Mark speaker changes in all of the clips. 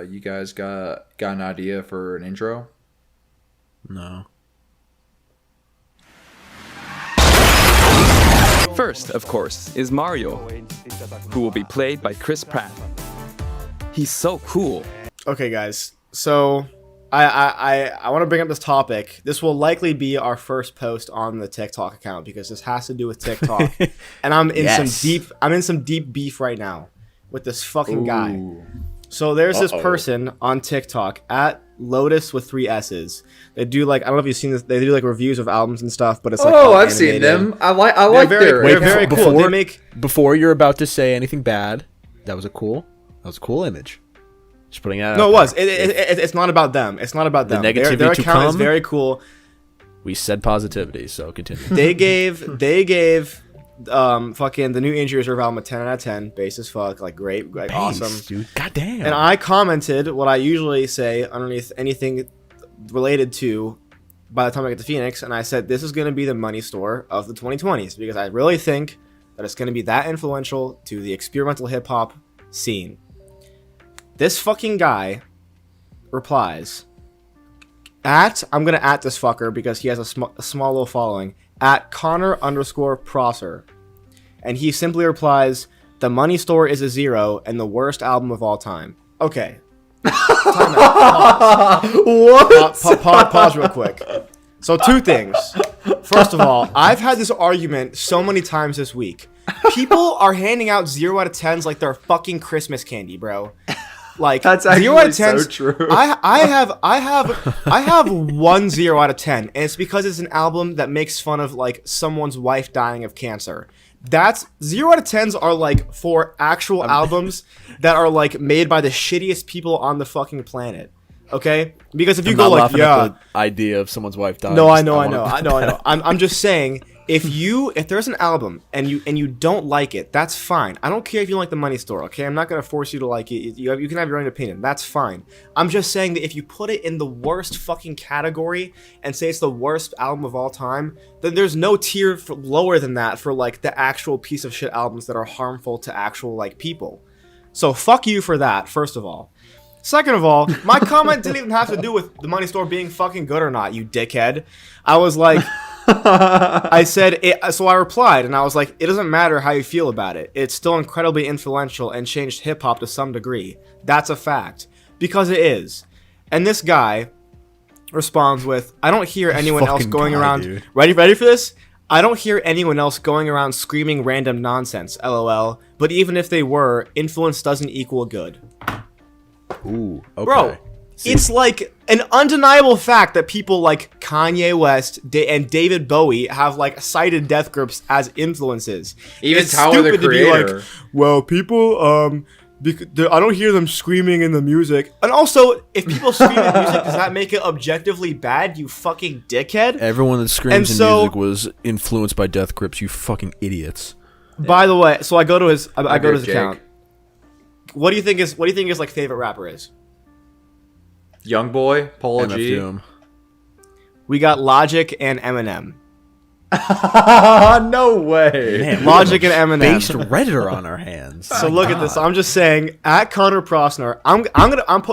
Speaker 1: You guys got an idea for an intro?
Speaker 2: No.
Speaker 3: First, of course, is Mario, who will be played by Chris Pratt. He's so cool.
Speaker 4: Okay, guys. So I want to bring up this topic. This will likely be our first post on the TikTok account because this has to do with TikTok, and I'm in some deep beef right now with this fucking guy. So there's this person on TikTok at Lotus with 3 S's. They do like, I don't know if you've seen this. They do like reviews of albums and stuff, but it's like
Speaker 1: I've
Speaker 4: animated.
Speaker 1: seen them. I like their.
Speaker 4: They're very cool. They make
Speaker 2: Before you're about to say anything bad, that was a cool image. Just putting that.
Speaker 4: No,
Speaker 2: out
Speaker 4: it was.
Speaker 2: there.
Speaker 4: It's not about them. It's not about them.
Speaker 2: negativity
Speaker 4: their
Speaker 2: to
Speaker 4: account is
Speaker 2: come.
Speaker 4: very cool.
Speaker 2: We said positivity, so continue.
Speaker 4: They gave fucking the new Injury Reserve album a 10 out of 10, bass as fuck, like great, like awesome,
Speaker 2: dude. Goddamn.
Speaker 4: And I commented what I usually say underneath anything related to By the Time I Get to Phoenix, and I said this is going to be the money store of the 2020s because I really think that it's going to be that influential to the experimental hip hop scene. This fucking guy replies I'm going to at this fucker because he has a small little following, at Connor_Prosser. And he simply replies, "The money store is a 0 and the worst album of all time." Okay. Time out. Pause.
Speaker 1: What?
Speaker 4: Pause real quick. So 2 things. First of all, I've had this argument so many times this week. People are handing out 0 out of 10s like they're fucking Christmas candy, bro. Like
Speaker 1: That's
Speaker 4: 0 out of
Speaker 1: actually
Speaker 4: 10s.
Speaker 1: so true.
Speaker 4: I have 1 0 out of 10, and it's because it's an album that makes fun of like someone's wife dying of cancer. That's 0 out of 10s are like for actual albums that are like made by the shittiest people on the fucking planet. Okay? Because if you go like, yeah,
Speaker 2: the idea of someone's wife dying.
Speaker 4: no, I know. I'm just saying, if there's an album and you don't like it, that's fine. I don't care if you don't like the money store, okay? I'm not gonna force you to like it. You can have your own opinion. That's fine. I'm just saying that if you put it in the worst fucking category and say it's the worst album of all time, then there's no tier lower than that for like the actual piece of shit albums that are harmful to actual like people. So fuck you for that, first of all. Second of all, my comment didn't even have to do with the money store being fucking good or not, you dickhead. I was like, I said it, so I replied, and I was like, it doesn't matter how you feel about it. It's still incredibly influential and changed hip hop to some degree. That's a fact. Because it is. And this guy responds with, I don't hear anyone else going around.
Speaker 2: Dude.
Speaker 4: Ready for this? I don't hear anyone else going around screaming random nonsense, LOL. But even if they were, influence doesn't equal good.
Speaker 2: Ooh, okay.
Speaker 4: Bro, it's like an undeniable fact that people like Kanye West and David Bowie have like cited Death Grips as influences.
Speaker 1: Even
Speaker 4: it's
Speaker 1: Tyler, the
Speaker 4: stupid to be
Speaker 1: Creator.
Speaker 4: like, well, people, I don't hear them screaming in the music. And also, if people scream in music, does that make it objectively bad, you fucking dickhead?
Speaker 2: Everyone that
Speaker 4: And
Speaker 2: screams in
Speaker 4: so-
Speaker 2: music was influenced by Death Grips. You fucking idiots.
Speaker 4: By the way, so I go to his
Speaker 1: Jake.
Speaker 4: account. What do you think his like favorite rapper is?
Speaker 1: Young Boy, Paul
Speaker 2: MF
Speaker 1: G.
Speaker 2: Doom.
Speaker 4: We got Logic and Eminem.
Speaker 1: No way.
Speaker 2: Man,
Speaker 4: Logic and Eminem.
Speaker 2: based Redditor on our hands.
Speaker 4: So look at this. I'm just saying, at Connor Prosner,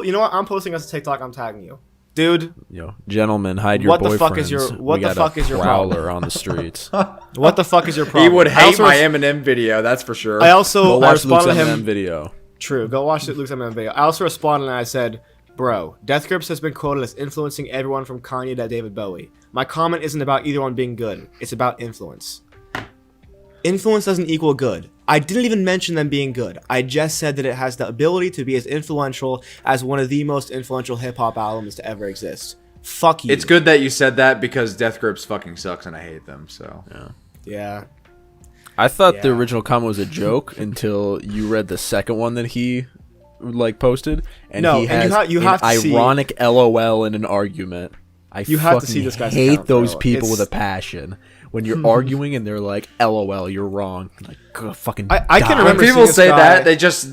Speaker 4: you know what? I'm posting us a TikTok. I'm tagging you, dude.
Speaker 2: Yo, gentlemen, hide your
Speaker 4: What
Speaker 2: boyfriends.
Speaker 4: the fuck is your- what
Speaker 2: We
Speaker 4: the
Speaker 2: got
Speaker 4: fuck
Speaker 2: a
Speaker 4: is your
Speaker 2: prowler
Speaker 4: problem?
Speaker 2: on the streets?
Speaker 4: What the fuck is your problem?
Speaker 1: He would
Speaker 4: I
Speaker 1: hate
Speaker 4: also
Speaker 1: my
Speaker 4: res-
Speaker 1: Eminem video, that's for sure.
Speaker 4: I also
Speaker 2: Go
Speaker 4: I
Speaker 2: watch Luke's
Speaker 4: responded to
Speaker 2: Eminem
Speaker 4: him.
Speaker 2: video.
Speaker 4: True. Go watch Luke's Eminem video. I also responded and I said, bro, Death Grips has been quoted as influencing everyone from Kanye to David Bowie. My comment isn't about either one being good. It's about influence. Influence doesn't equal good. I didn't even mention them being good. I just said that it has the ability to be as influential as one of the most influential hip-hop albums to ever exist. Fuck you.
Speaker 1: It's good that you said that because Death Grips fucking sucks and I hate them, so.
Speaker 4: Yeah.
Speaker 2: I thought the
Speaker 4: Yeah.
Speaker 2: original comment was a joke until you read the second one that he like posted, and
Speaker 4: No,
Speaker 2: he
Speaker 4: and
Speaker 2: has
Speaker 4: you have
Speaker 2: an
Speaker 4: to see-
Speaker 2: ironic LOL in an argument.
Speaker 4: You have to see this guy's
Speaker 2: hate
Speaker 4: account,
Speaker 2: those
Speaker 4: bro.
Speaker 2: people
Speaker 4: It's-
Speaker 2: with a passion. When you're arguing and they're like, "LOL, you're wrong," like fucking.
Speaker 4: I can
Speaker 2: die.
Speaker 1: When
Speaker 4: remember
Speaker 1: people
Speaker 4: seeing this
Speaker 1: say
Speaker 4: guy-
Speaker 1: that,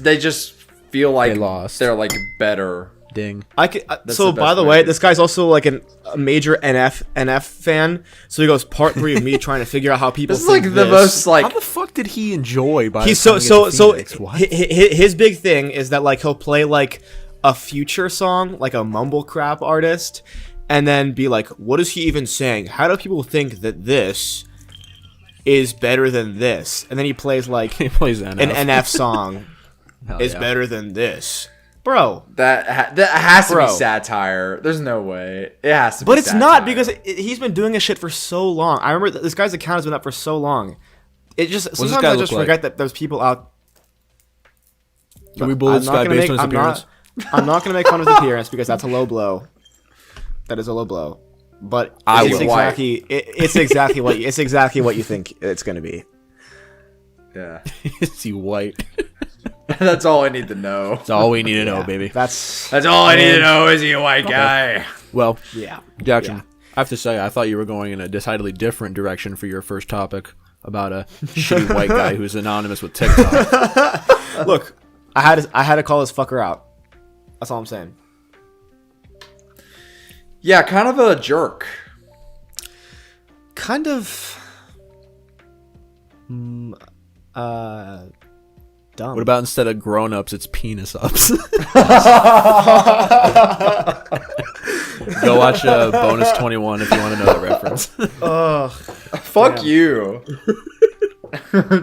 Speaker 1: they just feel like
Speaker 2: They lost.
Speaker 1: they're like better.
Speaker 2: Ding.
Speaker 4: So
Speaker 1: the
Speaker 4: by
Speaker 1: best
Speaker 4: the
Speaker 1: way
Speaker 4: way,
Speaker 1: to
Speaker 4: this guy's also like a major NF fan. So he goes part 3 of me trying to figure out how people.
Speaker 1: This is like
Speaker 4: think
Speaker 1: the
Speaker 4: this.
Speaker 1: most like
Speaker 2: How the fuck did he enjoy? By
Speaker 4: He's
Speaker 2: the time
Speaker 4: so
Speaker 2: he gets to Phoenix? What?
Speaker 4: his big thing is that like he'll play like a Future song, like a mumble crap artist, and then be like, what is he even saying? How do people think that this is better than this? And then he plays like
Speaker 2: He plays NF.
Speaker 4: an NF song
Speaker 2: Hell
Speaker 4: is
Speaker 2: yeah.
Speaker 4: better than this. Bro.
Speaker 1: That has to
Speaker 4: Bro.
Speaker 1: be satire. There's no way. It has to be
Speaker 4: But it's
Speaker 1: satire.
Speaker 4: not, because he's been doing this shit for so long. I remember this guy's account has been up for so long. It just
Speaker 2: this
Speaker 4: sometimes
Speaker 2: guy
Speaker 4: I
Speaker 2: look
Speaker 4: just
Speaker 2: like?
Speaker 4: forget that there's people out.
Speaker 2: Can we bully this guy based on his appearance?
Speaker 4: I'm not gonna make fun of his appearance because that's a low blow. That is a low blow. But
Speaker 2: I
Speaker 4: it's
Speaker 2: will.
Speaker 4: exactly it's exactly what you think it's gonna be.
Speaker 1: Yeah.
Speaker 2: Is he white?
Speaker 1: That's all I need to know.
Speaker 2: That's all we need to know,
Speaker 4: Yeah,
Speaker 2: baby.
Speaker 4: That's
Speaker 1: That's all I need to know. Is he a white guy?
Speaker 2: Well,
Speaker 4: yeah.
Speaker 2: Jackson,
Speaker 4: Yeah.
Speaker 2: I have to say, I thought you were going in a decidedly different direction for your first topic about a shitty white guy who's anonymous with TikTok.
Speaker 4: Look, I had to call this fucker out. That's all I'm saying.
Speaker 1: Yeah, kind of a jerk.
Speaker 4: Kind of dumb.
Speaker 2: What about instead of grown-ups, it's penis-ups? Go watch Bonus 21 if you want to know that reference.
Speaker 1: Fuck you.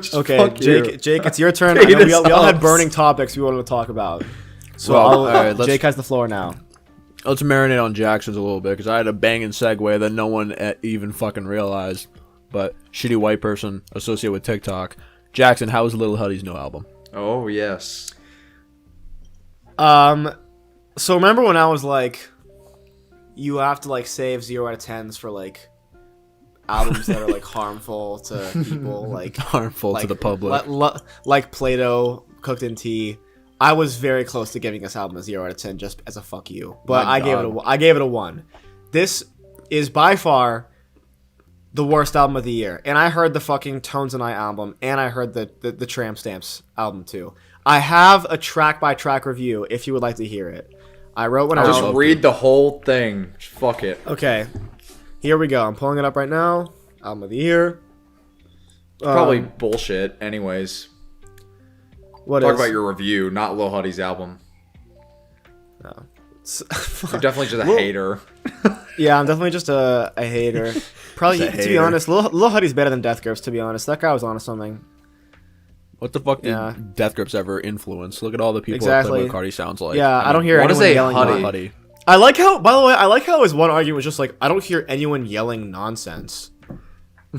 Speaker 1: Just
Speaker 4: Okay,
Speaker 1: fuck you.
Speaker 4: Jake, it's your turn. I know we all had
Speaker 1: Penis-ups.
Speaker 4: burning topics we wanted to talk about. So
Speaker 2: Well, all right, let's-
Speaker 4: Jake has the floor now.
Speaker 2: Let's marinate on Jackson's a little bit, because I had a banging segue that no one even fucking realized. But shitty white person associated with TikTok. Jackson, how was Lil Huddy's new album?
Speaker 1: Oh yes.
Speaker 4: So remember when I was like, you have to like save 0 out of 10s for like albums that are like harmful to people, like
Speaker 2: Harmful to the public.
Speaker 4: like Play-Doh cooked in tea. I was very close to giving this album a 0 out of 10 just as a fuck you, but
Speaker 1: My
Speaker 4: I gave it a 1. This is by far the worst album of the year, and I heard the fucking Tones and I album, and I heard the Tramp Stamps album too. I have a track by track review if you would like to hear it. I wrote one
Speaker 1: Just
Speaker 4: out.
Speaker 1: read the whole thing. Fuck it.
Speaker 4: Okay, here we go. I'm pulling it up right now. Album of the year.
Speaker 1: Probably bullshit. Anyways,
Speaker 4: What
Speaker 1: talk
Speaker 4: is?
Speaker 1: about your review, not Lil Huddy's album. You're definitely just a
Speaker 4: Lil-
Speaker 1: hater.
Speaker 4: Yeah, I'm definitely just a hater. Probably,
Speaker 2: Just a
Speaker 4: to be
Speaker 2: hater.
Speaker 4: honest, Lil Huddy's better than Death Grips, to be honest. That guy was onto something.
Speaker 2: What the fuck did
Speaker 4: Yeah.
Speaker 2: Death Grips ever influence? Look at all the people
Speaker 4: Exactly.
Speaker 2: that Playboy Cardi sounds like.
Speaker 4: Yeah, I don't hear
Speaker 1: what is
Speaker 4: anyone
Speaker 1: a
Speaker 4: yelling.
Speaker 1: Huddy?
Speaker 2: Lil Huddy.
Speaker 4: I like how, by the way, I like how his one argument was just like, I don't hear anyone yelling nonsense.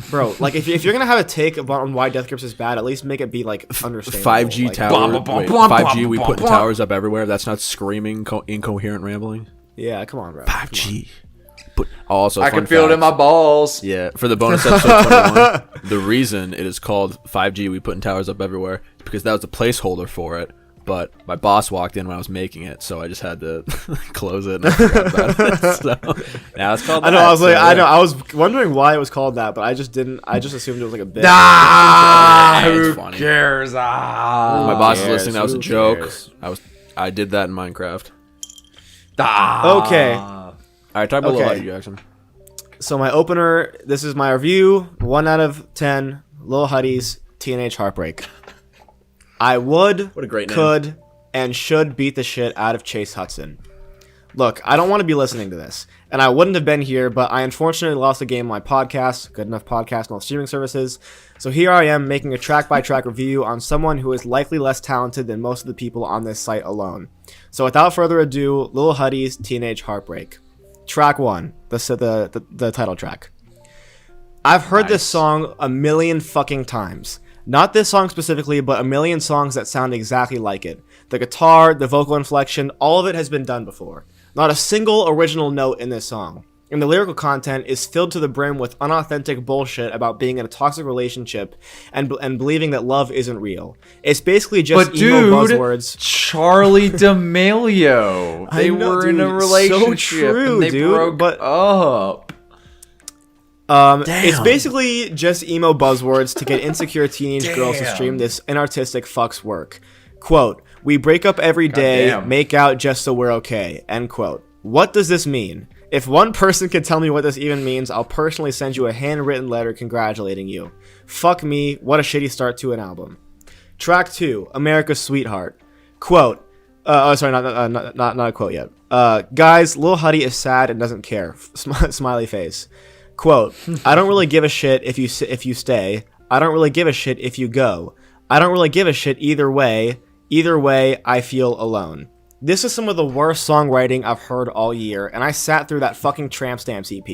Speaker 4: Bro, like, if you're gonna have a take on why Death Grips is bad, at least make it be, like, understandable.
Speaker 2: 5G
Speaker 4: like,
Speaker 2: tower.
Speaker 1: bum,
Speaker 2: Wait,
Speaker 1: bum,
Speaker 2: 5G,
Speaker 1: bum,
Speaker 2: we
Speaker 1: bum,
Speaker 2: putting
Speaker 1: bum.
Speaker 2: towers up everywhere. That's not screaming, incoherent rambling.
Speaker 4: Yeah, come on, bro.
Speaker 2: 5G. But also,
Speaker 1: I
Speaker 2: fun
Speaker 1: can feel it in
Speaker 2: fact,
Speaker 1: my balls.
Speaker 2: Yeah, for the bonus episode 21, the reason it is called 5G, we putting towers up everywhere, is because that was the placeholder for it. But my boss walked in when I was making it, so I just had to close it. And I forgot about it. So now it's called.
Speaker 4: I know,
Speaker 2: that,
Speaker 4: I was like,
Speaker 2: so,
Speaker 4: I
Speaker 2: yeah.
Speaker 4: know, I was wondering why it was called that, but I just didn't, I just assumed it was like a bit.
Speaker 1: Ah,
Speaker 2: Yeah, it's
Speaker 1: who
Speaker 2: funny.
Speaker 1: cares? Ah,
Speaker 2: My boss is
Speaker 4: cares?
Speaker 2: listening. That was a
Speaker 4: Who
Speaker 2: joke.
Speaker 4: cares?
Speaker 2: I did that in Minecraft.
Speaker 1: ah.
Speaker 4: Okay.
Speaker 2: All right, talk about Lil
Speaker 4: Okay.
Speaker 2: Huddy, Jackson.
Speaker 4: So my opener, this is my review, 1 out of 10, Lil Huddy's Teenage Heartbreak. I would,
Speaker 2: What a great name.
Speaker 4: could, and should beat the shit out of Chase Hudson. Look, I don't want to be listening to this, and I wouldn't have been here, but I unfortunately lost a game on my podcast, Good Enough Podcast, and all streaming services. So here I am making a track-by-track review on someone who is likely less talented than most of the people on this site alone. So without further ado, Lil Huddy's Teenage Heartbreak. Track 1, the title track. I've heard this song a million fucking times. Not this song specifically, but a million songs that sound exactly like it. The guitar, the vocal inflection, all of it has been done before. Not a single original note in this song. And the lyrical content is filled to the brim with unauthentic bullshit about being in a toxic relationship and believing that love isn't real. It's basically just
Speaker 1: But
Speaker 4: emo
Speaker 1: dude,
Speaker 4: buzzwords.
Speaker 1: Charlie D'Amelio.
Speaker 4: I
Speaker 1: They
Speaker 4: know,
Speaker 1: were in
Speaker 4: dude,
Speaker 1: a
Speaker 4: so
Speaker 1: relationship
Speaker 4: true,
Speaker 1: and they
Speaker 4: dude,
Speaker 1: broke
Speaker 4: but-
Speaker 1: up.
Speaker 4: It's basically just emo buzzwords to get insecure teenage girls to
Speaker 1: Damn.
Speaker 4: stream this inartistic fuck's work. Quote, we break up every day,
Speaker 1: Goddamn.
Speaker 4: make out just so we're okay. End quote. What does this mean? If one person can tell me what this even means, I'll personally send you a handwritten letter congratulating you. Fuck me, what a shitty start to an album. Track 2, America's Sweetheart. Quote, Sorry, not a quote yet. Guys, Lil Huddy is sad and doesn't care. Smiley face. Quote: I don't really give a shit if you stay. I don't really give a shit if you go. I don't really give a shit either way. Either way, I feel alone. This is some of the worst songwriting I've heard all year, and I sat through that fucking Tramp Stamps EP.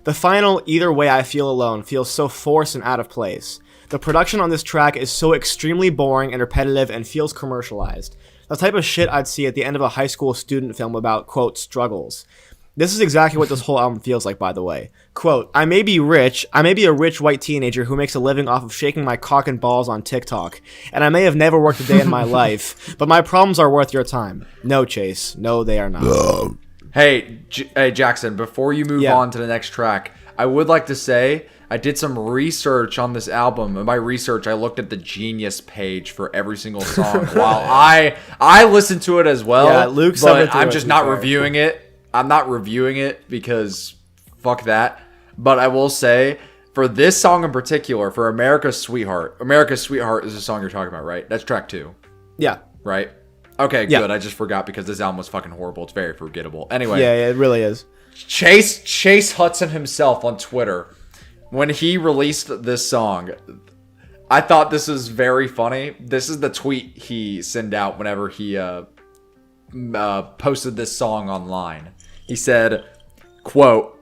Speaker 4: The final Either Way I Feel Alone feels so forced and out of place. The production on this track is so extremely boring and repetitive and feels commercialized. The type of shit I'd see at the end of a high school student film about, quote, struggles. This is exactly what this whole album feels like, by the way. Quote, I may be a rich white teenager who makes a living off of shaking my cock and balls on TikTok, and I may have never worked a day in my life, but my problems are worth your time. No, Chase. No, they are not.
Speaker 1: Hey, Jackson, before you move on to the next track, I would like to say I did some research on this album. And by research, I looked at the Genius page for every single song. While I listened to it as well,
Speaker 4: Yeah, Luke
Speaker 1: but I'm
Speaker 4: it,
Speaker 1: just
Speaker 4: to be
Speaker 1: not
Speaker 4: fair.
Speaker 1: reviewing it. I'm not reviewing it because fuck that. But I will say, for this song in particular, for America's Sweetheart is the song you're talking about, right? That's track 2,
Speaker 4: Yeah.
Speaker 1: right? Okay,
Speaker 4: Yeah.
Speaker 1: good. I just forgot because this album was fucking horrible. It's very forgettable. Anyway,
Speaker 4: Yeah, it really is.
Speaker 1: Chase Hudson himself on Twitter, when he released this song, I thought this was very funny. This is the tweet he sent out whenever he posted this song online. He said, quote,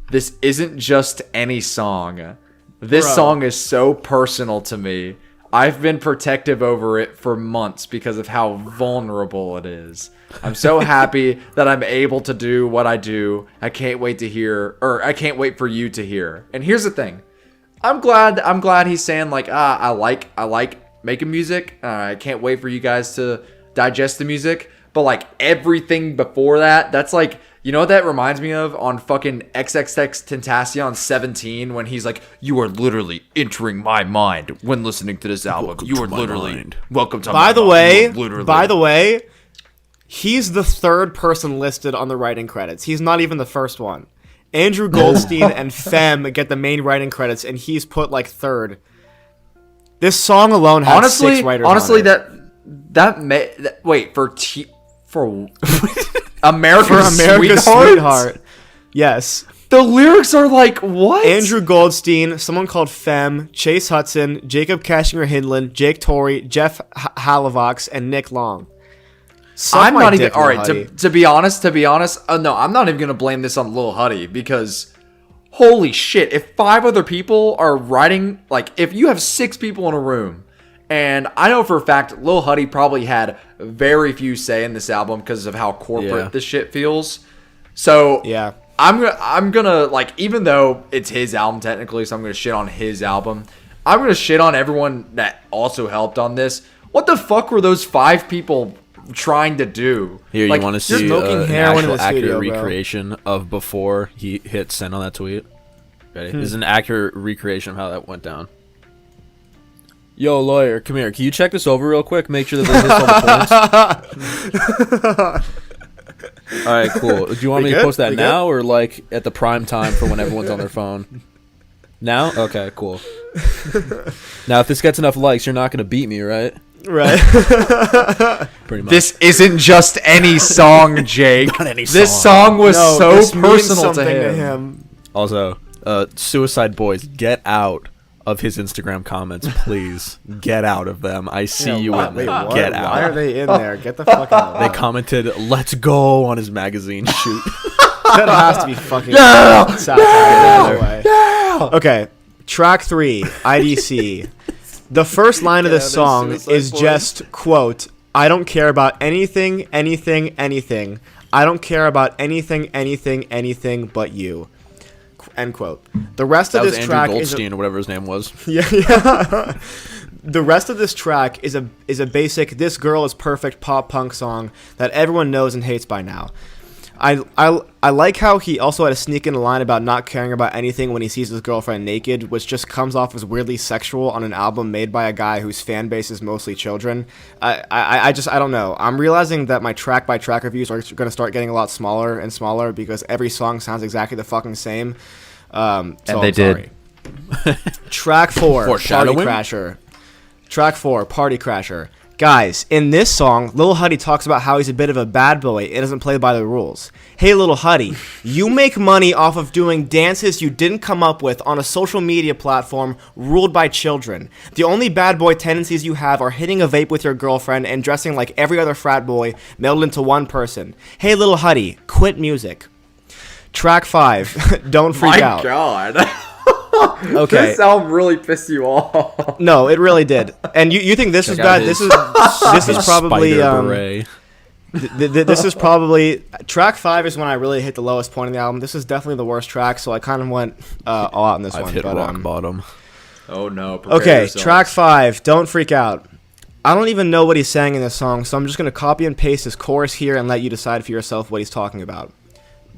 Speaker 1: "This isn't just any song. This song is so personal to me. I've been protective over it for months because of how vulnerable it is. I'm so happy that I'm able to do what I do. I can't wait for you to hear." And here's the thing. I'm glad he's saying like, I like making music. I can't wait for you guys to digest the music. But like everything before that, that's like, you know what that reminds me of on fucking XXXTentacion 17 when he's like, "You are literally entering my mind when listening to this album. You are literally welcome to my
Speaker 4: By the
Speaker 1: mind.
Speaker 4: way,
Speaker 1: You are literally."
Speaker 4: he's the third person listed on the writing credits. He's not even the first one. Andrew Goldstein and Fem get the main writing credits, and he's put like third. This song alone has 6 writers on it.
Speaker 1: wait for America's
Speaker 4: America's
Speaker 1: Sweetheart?
Speaker 4: Sweetheart. Yes.
Speaker 1: The lyrics are like what?
Speaker 4: Andrew Goldstein, someone called Fem, Chase Hudson, Jacob Kashinger Hindlin, Jake Torrey, Jeff Halavox, and Nick Long.
Speaker 1: I'm not even
Speaker 4: dick,
Speaker 1: all
Speaker 4: Lil
Speaker 1: right.
Speaker 4: Huddy.
Speaker 1: To be honest, no, I'm not even gonna blame this on Lil Huddy because holy shit, if 5 other people are writing, like if you have 6 people in a room, and I know for a fact Lil Huddy probably had very few say in this album because of how corporate this shit feels. So
Speaker 4: Yeah.
Speaker 1: I'm gonna like, even though it's his album technically, so I'm gonna shit on his album. I'm gonna shit on everyone that also helped on this. What the fuck were those 5 people trying to do?
Speaker 2: Here,
Speaker 1: Like,
Speaker 2: you want to
Speaker 4: you're
Speaker 2: see
Speaker 4: smoking
Speaker 2: an
Speaker 4: heroin in
Speaker 2: actual
Speaker 4: the
Speaker 2: accurate
Speaker 4: studio, bro.
Speaker 2: recreation of before he hit send on that tweet? Ready? This is an accurate recreation of how that went down. Yo, lawyer, come here. Can you check this over real quick? Make sure that this hits all the points. All right, cool. Do you want me to
Speaker 4: good?
Speaker 2: post that
Speaker 4: We
Speaker 2: now or like at the prime time for when everyone's on their phone? Now? Okay, cool. Now, if this gets enough likes, you're not going to beat me, right?
Speaker 4: Right.
Speaker 2: Pretty much.
Speaker 1: This isn't just any song, Jake.
Speaker 2: Not any
Speaker 1: This
Speaker 2: song.
Speaker 1: song was
Speaker 4: No,
Speaker 1: so
Speaker 4: this means
Speaker 1: personal to
Speaker 4: something
Speaker 1: him.
Speaker 2: Also, Suicide Boys, get out of his Instagram comments, please. Get out of them. I see you in
Speaker 4: Wait,
Speaker 2: them.
Speaker 4: what?
Speaker 2: Get
Speaker 4: Why are
Speaker 2: out.
Speaker 4: they in there? Get the fuck out.
Speaker 2: They commented, "Let's go" on his magazine shoot.
Speaker 4: That has to be fucking satire. No way. Okay, track 3, IDC. The first line of this song is just, quote, "I don't care about anything, anything, anything. I don't care about anything, anything, anything but you." End quote. The rest
Speaker 2: That
Speaker 4: of
Speaker 2: was
Speaker 4: this
Speaker 2: Andrew
Speaker 4: track
Speaker 2: Goldstein or whatever his name was.
Speaker 4: yeah. The rest of this track is a basic "this girl is perfect" pop punk song that everyone knows and hates by now. I like how he also had to sneak in a line about not caring about anything when he sees his girlfriend naked, which just comes off as weirdly sexual on an album made by a guy whose fan base is mostly children. I don't know. I'm realizing that my track by track reviews are going to start getting a lot smaller and smaller because every song sounds exactly the fucking same. So
Speaker 1: they
Speaker 4: I'm
Speaker 1: did.
Speaker 4: sorry. Track 4, Party
Speaker 2: Foreshadowing?
Speaker 4: Crasher. Track 4, Party Crasher. Guys, in this song, Lil Huddy talks about how he's a bit of a bad boy and doesn't play by the rules. Hey, Lil Huddy, you make money off of doing dances you didn't come up with on a social media platform ruled by children. The only bad boy tendencies you have are hitting a vape with your girlfriend and dressing like every other frat boy melded into one person. Hey, Lil Huddy, quit music. Track 5, Don't Freak Out.
Speaker 1: My God.
Speaker 4: Okay.
Speaker 1: This album really pissed you off.
Speaker 4: No, it really did. And you think this is
Speaker 2: Check out
Speaker 4: bad?
Speaker 2: his-
Speaker 4: This is probably
Speaker 2: Spider beret.
Speaker 4: this is probably track 5 is when I really hit the lowest point in the album. This is definitely the worst track, so I kind of went all out on this
Speaker 2: I've
Speaker 4: one.
Speaker 2: hit
Speaker 4: but,
Speaker 2: rock bottom.
Speaker 1: Oh no. Prepare
Speaker 4: okay,
Speaker 1: yourselves.
Speaker 4: track 5, Don't Freak Out. I don't even know what he's saying in this song, so I'm just gonna copy and paste his chorus here and let you decide for yourself what he's talking about.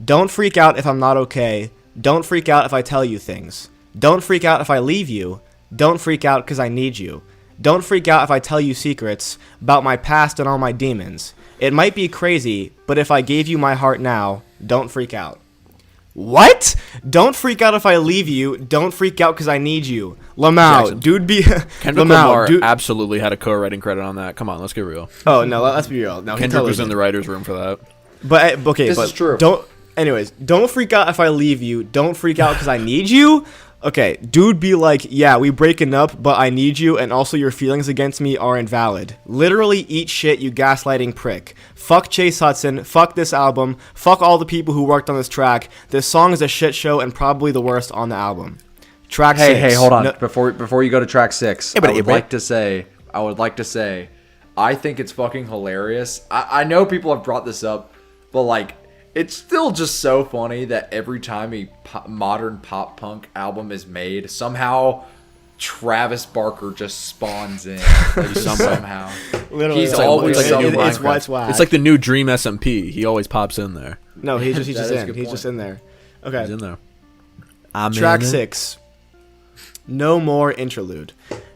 Speaker 4: Don't freak out if I'm not okay. Don't freak out if I tell you things. Don't freak out if I leave you. Don't freak out because I need you. Don't freak out if I tell you secrets about my past and all my demons. It might be crazy, but if I gave you my heart now, don't freak out. What? Don't freak out if I leave you. Don't freak out because I need you. Lamau,
Speaker 2: Jackson.
Speaker 4: dude be...
Speaker 2: Kendrick
Speaker 4: Lamau,
Speaker 2: Lamar
Speaker 4: dude...
Speaker 2: absolutely had a co-writing credit on that. Come on, let's get real.
Speaker 4: Oh, no, let's be real. No, he
Speaker 2: Kendrick
Speaker 4: totally
Speaker 2: was in
Speaker 4: did.
Speaker 2: the writer's room for that.
Speaker 4: But okay,
Speaker 1: This
Speaker 4: but
Speaker 1: is true.
Speaker 4: Don't freak out if I leave you. Don't freak out because I need you. Okay, dude be like, yeah, we breaking up, but I need you, and also your feelings against me are invalid. Literally eat shit, you gaslighting prick. Fuck Chase Hudson, fuck this album, fuck all the people who worked on this track. This song is a shit show and probably the worst on the album. Track 6.
Speaker 1: Hey, hold on.
Speaker 4: No-
Speaker 1: Before you go to track 6,
Speaker 2: but-
Speaker 1: I would like to say, I think it's fucking hilarious. I know people have brought this up, but like, it's still just so funny that every time a modern pop punk album is made, somehow Travis Barker just spawns in somehow.
Speaker 4: Literally,
Speaker 1: He's
Speaker 4: it's
Speaker 1: always
Speaker 2: it's like
Speaker 1: so
Speaker 2: new
Speaker 4: it's
Speaker 2: Minecraft.
Speaker 4: what's whack.
Speaker 2: It's like the new Dream SMP. He always pops in there.
Speaker 4: No, he's just
Speaker 1: That is a
Speaker 4: in.
Speaker 1: good
Speaker 4: He's
Speaker 1: point.
Speaker 4: just in there. Okay.
Speaker 2: He's in there.
Speaker 4: Track 6. No More Interlude.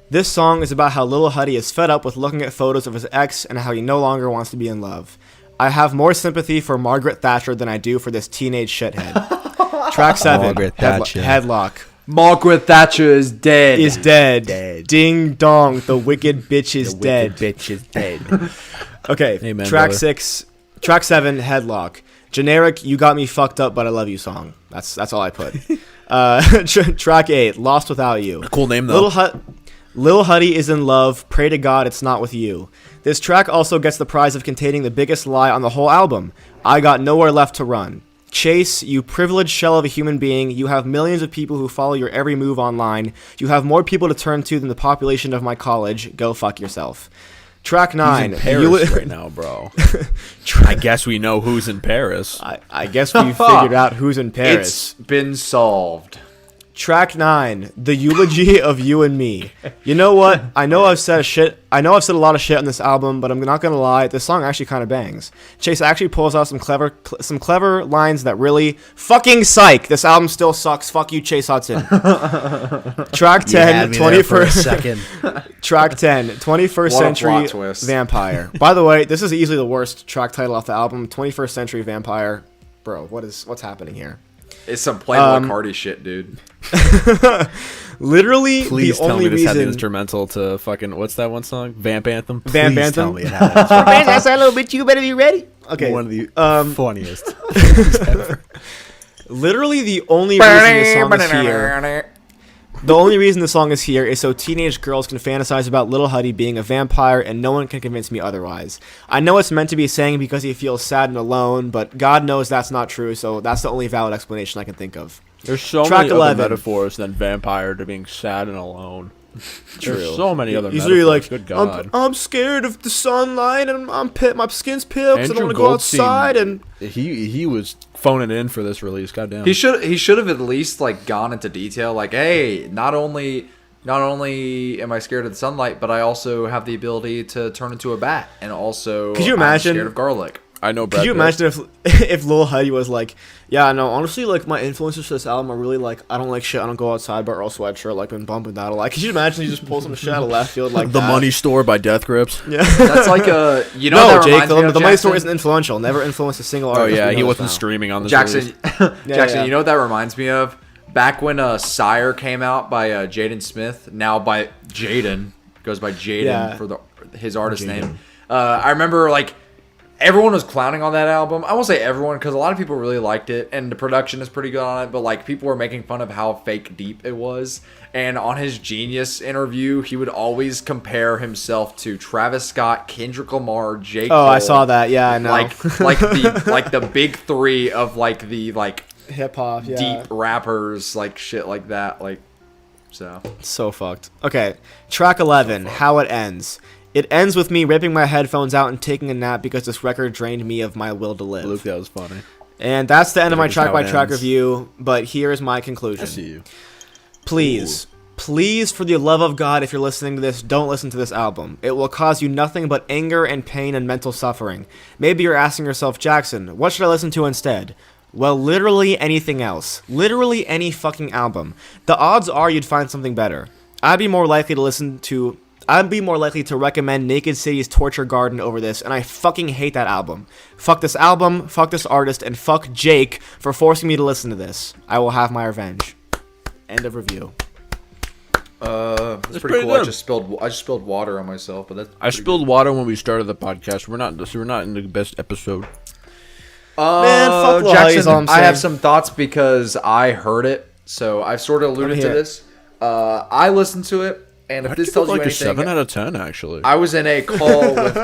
Speaker 4: This song is about how Lil Huddy is fed up with looking at photos of his ex and how he no longer wants to be in love. I have more sympathy for Margaret Thatcher than I do for this teenage shithead. Track 7.
Speaker 2: Margaret Thatcher.
Speaker 4: Headlock.
Speaker 1: Margaret Thatcher is dead.
Speaker 4: Is dead. Ding dong, the wicked bitch is dead.
Speaker 2: Bitch is dead.
Speaker 4: Okay,
Speaker 2: Amen,
Speaker 4: track
Speaker 2: brother.
Speaker 4: 6. Track 7, Headlock. Generic, you got me fucked up, but I love you song. That's all I put. Track 8, Lost Without You.
Speaker 2: Cool name though.
Speaker 4: Lil Huddy is in love. Pray to God it's not with you. This track also gets the prize of containing the biggest lie on the whole album. I got nowhere left to run. Chase, you privileged shell of a human being. You have millions of people who follow your every move online. You have more people to turn to than the population of my college. Go fuck yourself. Track 9.
Speaker 2: He's in Paris right now, bro. I guess we know who's in Paris.
Speaker 4: I guess we figured out who's in Paris.
Speaker 1: It's been solved.
Speaker 4: Track 9, The Eulogy of You and Me. You know what? I know I've said a lot of shit on this album, but I'm not gonna lie, this song actually kind of bangs. Chase actually pulls out some clever lines that really fucking psych. This album still sucks. Fuck you, Chase Hudson. Track 10, 21st. Track 10, 21st
Speaker 1: What a
Speaker 4: Century
Speaker 1: plot twist.
Speaker 4: Vampire. By the way, this is easily the worst track title off the album. 21st Century Vampire. Bro, what's happening here?
Speaker 1: It's some Playboy Cardi shit, dude.
Speaker 4: Literally,
Speaker 2: Please
Speaker 4: the
Speaker 2: tell
Speaker 4: only
Speaker 2: me this had the
Speaker 4: reason.
Speaker 2: instrumental to fucking what's that one song? Vamp Anthem.
Speaker 4: Vamp
Speaker 2: Please
Speaker 4: Anthem?
Speaker 2: Tell me it had that.
Speaker 4: That's a little bit. You better be ready. Okay.
Speaker 2: One of the funniest.
Speaker 4: Literally, the only reason this song is here. The only reason the song is here is so teenage girls can fantasize about Lil Huddy being a vampire, and no one can convince me otherwise. I know it's meant to be saying because he feels sad and alone, but God knows that's not true. So that's the only valid explanation I can think of.
Speaker 2: There's so
Speaker 4: Track
Speaker 2: many
Speaker 4: 11.
Speaker 2: other metaphors than vampire to being sad and alone.
Speaker 4: True.
Speaker 2: There's so many other
Speaker 4: He's
Speaker 2: metaphors.
Speaker 4: really like,
Speaker 2: Good God.
Speaker 4: I'm scared of the sunlight, and my skin's pale because I don't
Speaker 2: Andrew
Speaker 4: want to go
Speaker 2: Goldstein,
Speaker 4: outside. And
Speaker 2: he was phoning it in for this release. Goddamn.
Speaker 1: He should have at least like gone into detail, like, hey, not only am I scared of the sunlight, but I also have the ability to turn into a bat, and also
Speaker 4: Could you
Speaker 1: I'm
Speaker 4: imagine-
Speaker 1: scared of garlic.
Speaker 2: I know. Brad
Speaker 4: could you
Speaker 2: Pitt.
Speaker 4: imagine if Lil Huddy was like, yeah, no, honestly, like my influences for this album are really like, I don't like shit, I don't go outside, but Earl Sweatshirt, like been bumping that a lot. Could you imagine he just pulls some shit out of left field like
Speaker 2: The
Speaker 4: that?
Speaker 2: Money Store by Death Grips?
Speaker 4: Yeah.
Speaker 1: That's like a you know
Speaker 4: No,
Speaker 1: what that
Speaker 4: Jake,
Speaker 1: reminds me of,
Speaker 4: the Money Store
Speaker 1: Jackson?
Speaker 4: isn't influential. Never influenced a single
Speaker 2: Oh
Speaker 4: artist.
Speaker 2: yeah,
Speaker 4: we
Speaker 2: he
Speaker 4: know
Speaker 2: wasn't
Speaker 4: this now.
Speaker 2: streaming on this
Speaker 1: Jackson.
Speaker 2: release.
Speaker 1: Jackson,
Speaker 4: yeah.
Speaker 1: you know what that reminds me of? Back when Sire came out by Jaden Smith, now by Jaden, goes by Jaden
Speaker 4: Yeah.
Speaker 1: for his artist name. I remember like everyone was clowning on that album. I won't say everyone because a lot of people really liked it, and the production is pretty good on it. But like people were making fun of how fake deep it was. And on his Genius interview, he would always compare himself to Travis Scott, Kendrick Lamar, J. Cole.
Speaker 4: Oh, I saw that. Yeah, I know.
Speaker 1: Like the big three of like the like
Speaker 4: hip hop, yeah.
Speaker 1: deep rappers, like shit like that. Like so.
Speaker 4: So fucked. Okay, track 11, How It Ends. It ends with me ripping my headphones out and taking a nap because this record drained me of my will to live.
Speaker 2: Luke, that was funny.
Speaker 4: And that's the end of my
Speaker 2: That is how it
Speaker 4: track-by-track
Speaker 2: ends.
Speaker 4: review, but here's my conclusion.
Speaker 2: I see you.
Speaker 4: Please, please, for the love of God, if you're listening to this, don't listen to this album. It will cause you nothing but anger and pain and mental suffering. Maybe you're asking yourself, Jackson, what should I listen to instead? Well, literally anything else. Literally any fucking album. The odds are you'd find something better. I'd be more likely to recommend Naked City's Torture Garden over this, and I fucking hate that album. Fuck this album, fuck this artist, and fuck Jake for forcing me to listen to this. I will have my revenge. End of review.
Speaker 1: It's pretty
Speaker 2: pretty
Speaker 1: cool. I
Speaker 2: good.
Speaker 1: just spilled water on myself, but that's
Speaker 2: I spilled water when we started the podcast. We're not in the best episode.
Speaker 4: Man, fuck Lil Huddy,
Speaker 1: Jackson,
Speaker 4: is all I'm
Speaker 1: I have
Speaker 4: saying.
Speaker 1: some thoughts because I heard it, so I've sort of alluded to
Speaker 4: hear it.
Speaker 1: this. I listened to it, and if
Speaker 2: I'd
Speaker 1: this
Speaker 2: give it
Speaker 1: tells you
Speaker 2: like a
Speaker 1: anything,
Speaker 2: 7 out of 10 actually.
Speaker 1: I was in a call with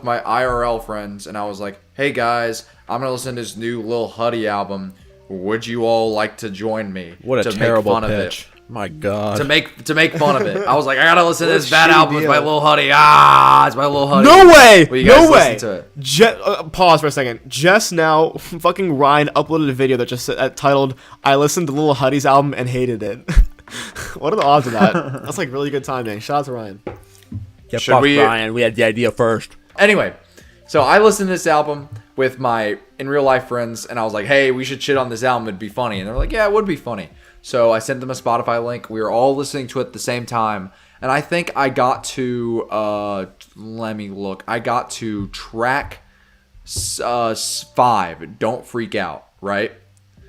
Speaker 1: my IRL friends, and I was like, "Hey guys, I'm gonna listen to this new Lil Huddy album. Would you all like to join me?"
Speaker 2: What a
Speaker 1: to
Speaker 2: terrible
Speaker 1: make fun
Speaker 2: pitch. My God.
Speaker 1: of it. To make fun of it. I was like, I gotta listen to
Speaker 4: What a
Speaker 1: this bad
Speaker 4: shitty
Speaker 1: album. It's by
Speaker 4: deal.
Speaker 1: Lil Huddy. It's by Lil Huddy.
Speaker 4: No way!
Speaker 1: Will you guys
Speaker 4: No way!
Speaker 1: listen to it?
Speaker 4: Pause for a second. Just now, fucking Ryan uploaded a video that just titled, I listened to Lil Huddy's album and hated it. What are the odds of that? That's like really good timing. Shout out to Ryan.
Speaker 1: Should we?
Speaker 2: Brian, we had the idea first.
Speaker 1: Anyway, so I listened to this album with my in real life friends, and I was like, "Hey, we should shit on this album. It'd be funny." And they're like, "Yeah, it would be funny." So I sent them a Spotify link. We were all listening to it at the same time, and I think I got to let me look. I got to track 5. Don't Freak Out, right?